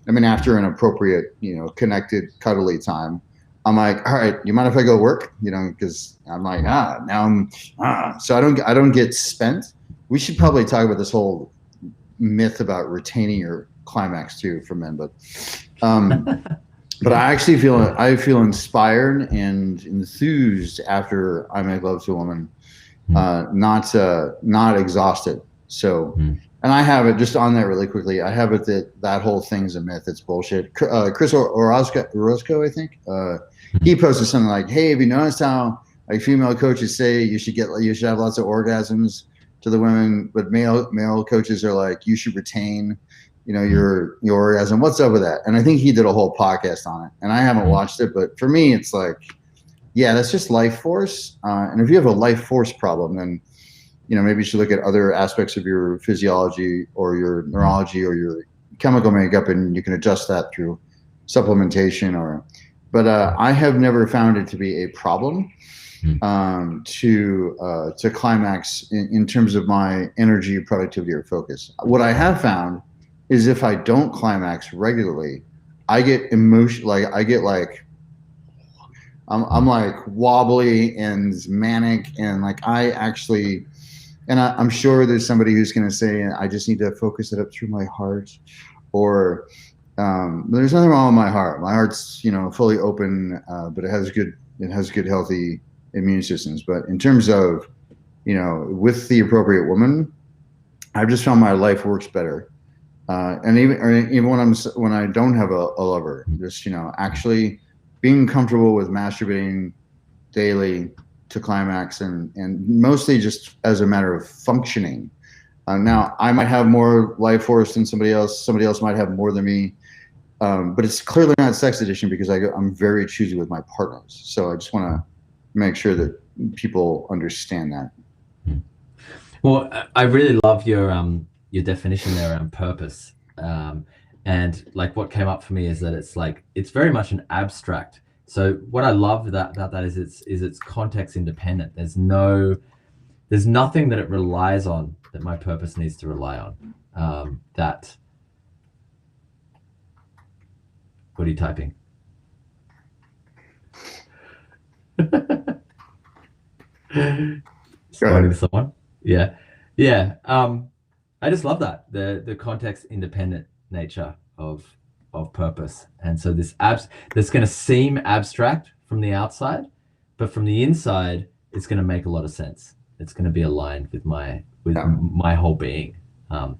after an appropriate, connected, cuddly time, I'm like, all right, you mind if I go work? Because I'm like, so I don't get spent. We should probably talk about this whole myth about retaining your climax too for men, but I actually feel inspired and enthused after I make love to a woman, not exhausted. So, and I have it just on that really quickly. I have it that whole thing's a myth. It's bullshit. Chris Orozco, I think, he posted something like, "Hey, have you noticed how like female coaches say you should have lots of orgasms to the women, but male coaches are like, you should retain, your orgasm. What's up with that?" And I think he did a whole podcast on it, and I haven't watched it, but for me, it's like, that's just life force. And if you have a life force problem, then maybe you should look at other aspects of your physiology or your neurology or your chemical makeup, and you can adjust that through supplementation. But I have never found it to be a problem to climax in terms of my energy, productivity, or focus. What I have found is if I don't climax regularly, I get emotion, like I get like I'm like wobbly and manic, and like I actually, and I'm sure there's somebody who's going to say I just need to focus it up through my heart, or there's nothing wrong with my heart. My heart's fully open, but it has good healthy immune systems. But in terms of with the appropriate woman, I've just found my life works better. And even when I don't have a lover, just actually being comfortable with masturbating daily to climax, and mostly just as a matter of functioning. Now I might have more life force than somebody else. Somebody else might have more than me. But it's clearly not sex addiction because I'm very choosy with my partners. So I just want to make sure that people understand that. Well, I really love your definition there around purpose. And like what came up for me is that it's very much an abstract. So what I love about that is it's context independent. There's nothing that it relies on that my purpose needs to rely on. What are you typing? Responding to someone? Yeah. Yeah. I just love that. The context independent nature of purpose. And so that's going to seem abstract from the outside, but from the inside, it's going to make a lot of sense. It's going to be aligned with my whole being. I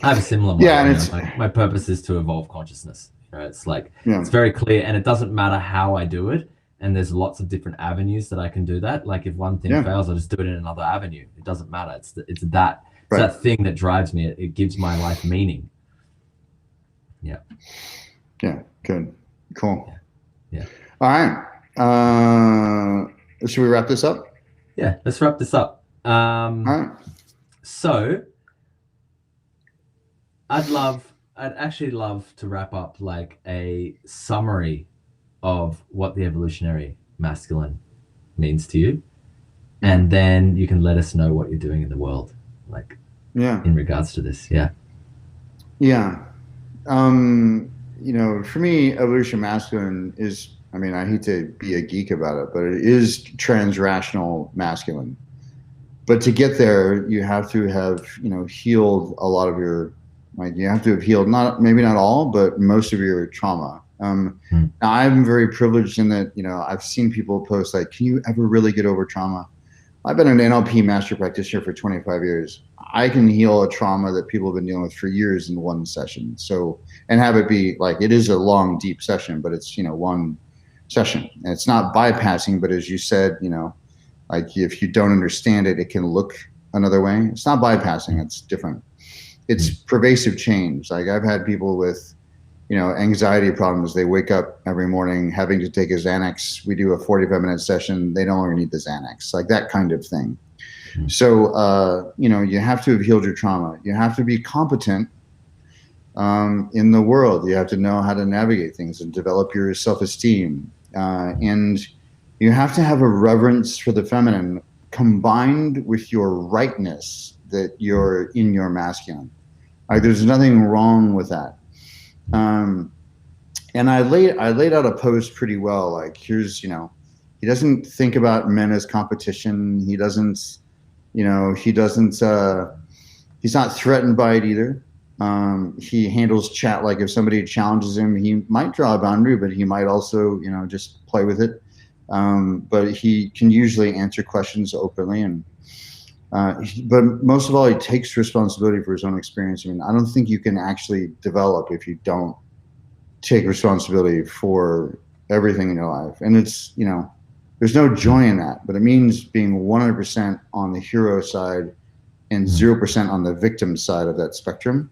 have a similar model. Yeah, and my purpose is to evolve consciousness. It's like it's very clear, and it doesn't matter how I do it. And there's lots of different avenues that I can do that. Like if one thing fails, I'll just do it in another avenue. It doesn't matter. It's that thing that drives me. It gives my life meaning. Yeah. Yeah. Good. Cool. Yeah. All right. Should we wrap this up? Yeah. Let's wrap this up. All right. So I'd actually love to wrap up like a summary of what the evolutionary masculine means to you, and then you can let us know what you're doing in the world, like in regards to this. For me, evolution masculine is, I hate to be a geek about it, but it is transrational masculine. But to get there, you have to have healed a lot of your, you have to have healed maybe not all, but most of your trauma. Now I'm very privileged in that, I've seen people post like, can you ever really get over trauma? I've been an NLP master practitioner for 25 years. I can heal a trauma that people have been dealing with for years in one session. So, and have it be like, it is a long, deep session, but it's, one session. And it's not bypassing, but as you said, like if you don't understand it, it can look another way. It's not bypassing, it's different. It's pervasive change. Like I've had people with, anxiety problems. They wake up every morning having to take a Xanax. We do a 45-minute session. They no longer need the Xanax, like that kind of thing. So, you have to have healed your trauma. You have to be competent in the world. You have to know how to navigate things and develop your self-esteem. And you have to have a reverence for the feminine combined with your rightness that you're in your masculine. Like there's nothing wrong with that. And I laid out a post pretty well. Like here's, he doesn't think about men as competition. He doesn't, he's not threatened by it either. He handles chat. Like if somebody challenges him, he might draw a boundary, but he might also, just play with it. But he can usually answer questions openly, and but most of all, he takes responsibility for his own experience. I don't think you can actually develop if you don't take responsibility for everything in your life. And it's, there's no joy in that, but it means being 100% on the hero side and 0% on the victim side of that spectrum.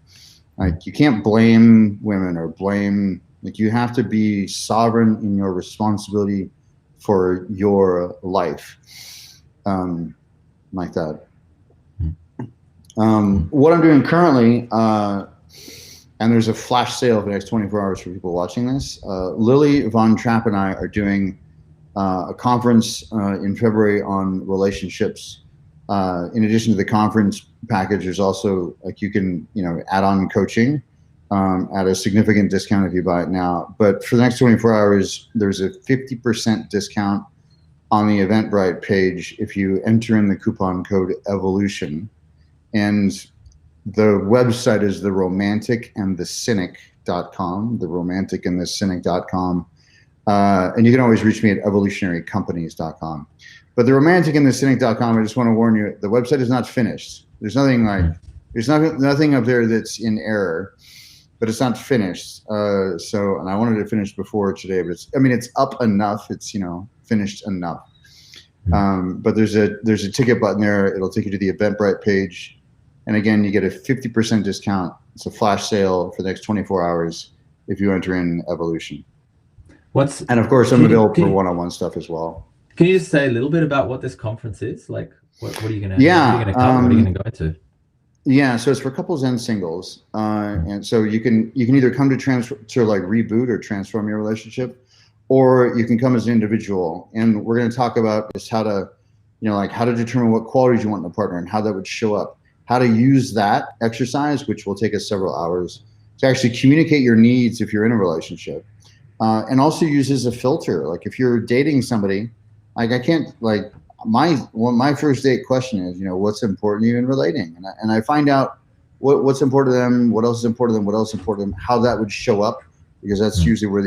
Like you can't blame women or blame, like you have to be sovereign in your responsibility for your life. Like that. What I'm doing currently, and there's a flash sale for the next 24 hours for people watching this. Lily Von Trapp and I are doing a conference in February on relationships. In addition to the conference package, there's also like you can add on coaching. at a significant discount if you buy it now. But for the next 24 hours, there's a 50% discount on the Eventbrite page if you enter in the coupon code EVOLUTION. And the website is theromanticandthecynic.com, theromanticandthecynic.com. And you can always reach me at evolutionarycompanies.com. But theromanticandthecynic.com, I just want to warn you, the website is not finished. There's nothing up there that's in error, but it's not finished. And I wanted to finish before today, but it's up enough. It's, finished enough. But there's a ticket button there. It'll take you to the Eventbrite page. And again, you get a 50% discount. It's a flash sale for the next 24 hours if you enter in Evolution. And of course, I'm available for one-on-one stuff as well. Can you just say a little bit about what this conference is? Like, what are you going to cover? What are you going to go into? Yeah, so it's for couples and singles, and so you can either come to reboot or transform your relationship, or you can come as an individual. And we're going to talk about just how to, how to determine what qualities you want in a partner and how that would show up. How to use that exercise, which will take us several hours, to actually communicate your needs if you're in a relationship, and also use as a filter. Like if you're dating somebody, my first date question is, what's important to you in relating, and I find out what's important to them, what else is important to them, what else is important to them, how that would show up, because that's usually where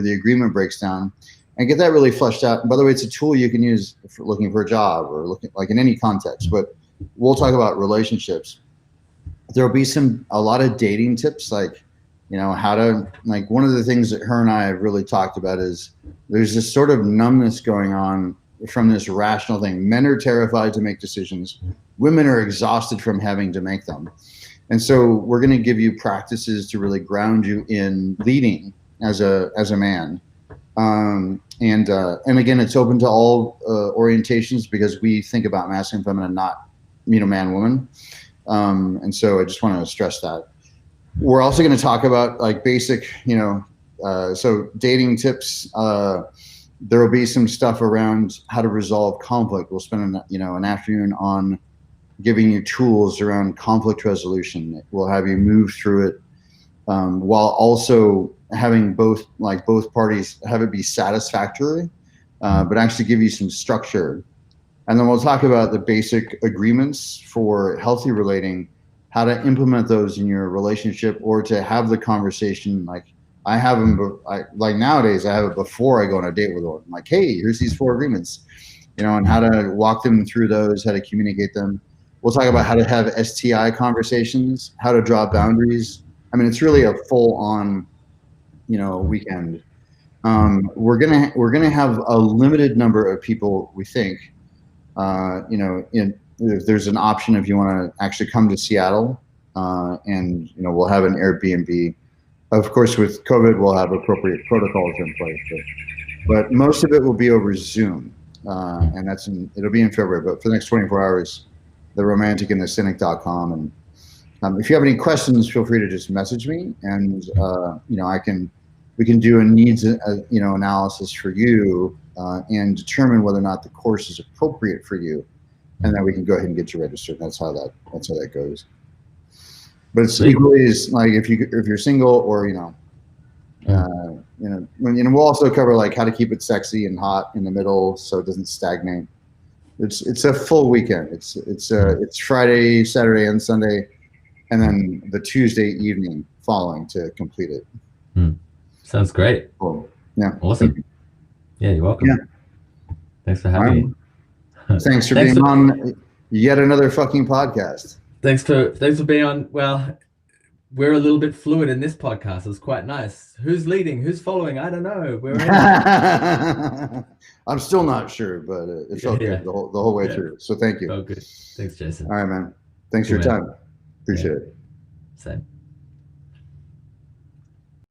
the agreement breaks down, and get that really fleshed out. And by the way, it's a tool you can use for looking for a job or looking like in any context, but we'll talk about relationships. There'll be a lot of dating tips, like, how to, like, one of the things that her and I have really talked about is there's this sort of numbness going on from this rational thing. Men are terrified to make decisions. Women are exhausted from having to make them. And so we're going to give you practices to really ground you in leading as a man. And again, it's open to all orientations, because we think about masculine, feminine, not, man, woman. And so I just want to stress that. We're also going to talk about like basic, so dating tips. There will be some stuff around how to resolve conflict. We'll spend an afternoon on giving you tools around conflict resolution. We'll have you move through it, while also having both parties have it be satisfactory, but actually give you some structure. And then we'll talk about the basic agreements for healthy relating, how to implement those in your relationship, or to have the conversation. Like I have them, like nowadays I have it before I go on a date with one. I'm like, hey, here's these 4 agreements, and how to walk them through those, how to communicate them. We'll talk about how to have STI conversations, how to draw boundaries. It's really a full on, weekend. We're gonna have a limited number of people, we think. If there's an option if you want to actually come to Seattle, and we'll have an Airbnb. Of course, with COVID, we'll have appropriate protocols in place, but most of it will be over Zoom, and it'll be in February. But for the next 24 hours, theromanticandthecynic.com. And if you have any questions, feel free to just message me, and we can do a needs analysis for you, and determine whether or not the course is appropriate for you, and then we can go ahead and get you registered. That's how that goes. But it's equally as like if you're single, or we'll also cover like how to keep it sexy and hot in the middle so it doesn't stagnate. It's a full weekend. It's Friday, Saturday, and Sunday, and then the Tuesday evening following to complete it. Sounds great. Cool. Yeah. Awesome. Yeah, you're welcome. Yeah. Thanks for having me. Thanks for being on yet another fucking podcast. Thanks for being on. Well, we're a little bit fluid in this podcast. It's quite nice. Who's leading? Who's following? I don't know. I'm still not sure, but it's all good the whole way through. So thank you. Oh, good. Thanks, Jason. All right, man. Thanks for your time. Appreciate it. Same.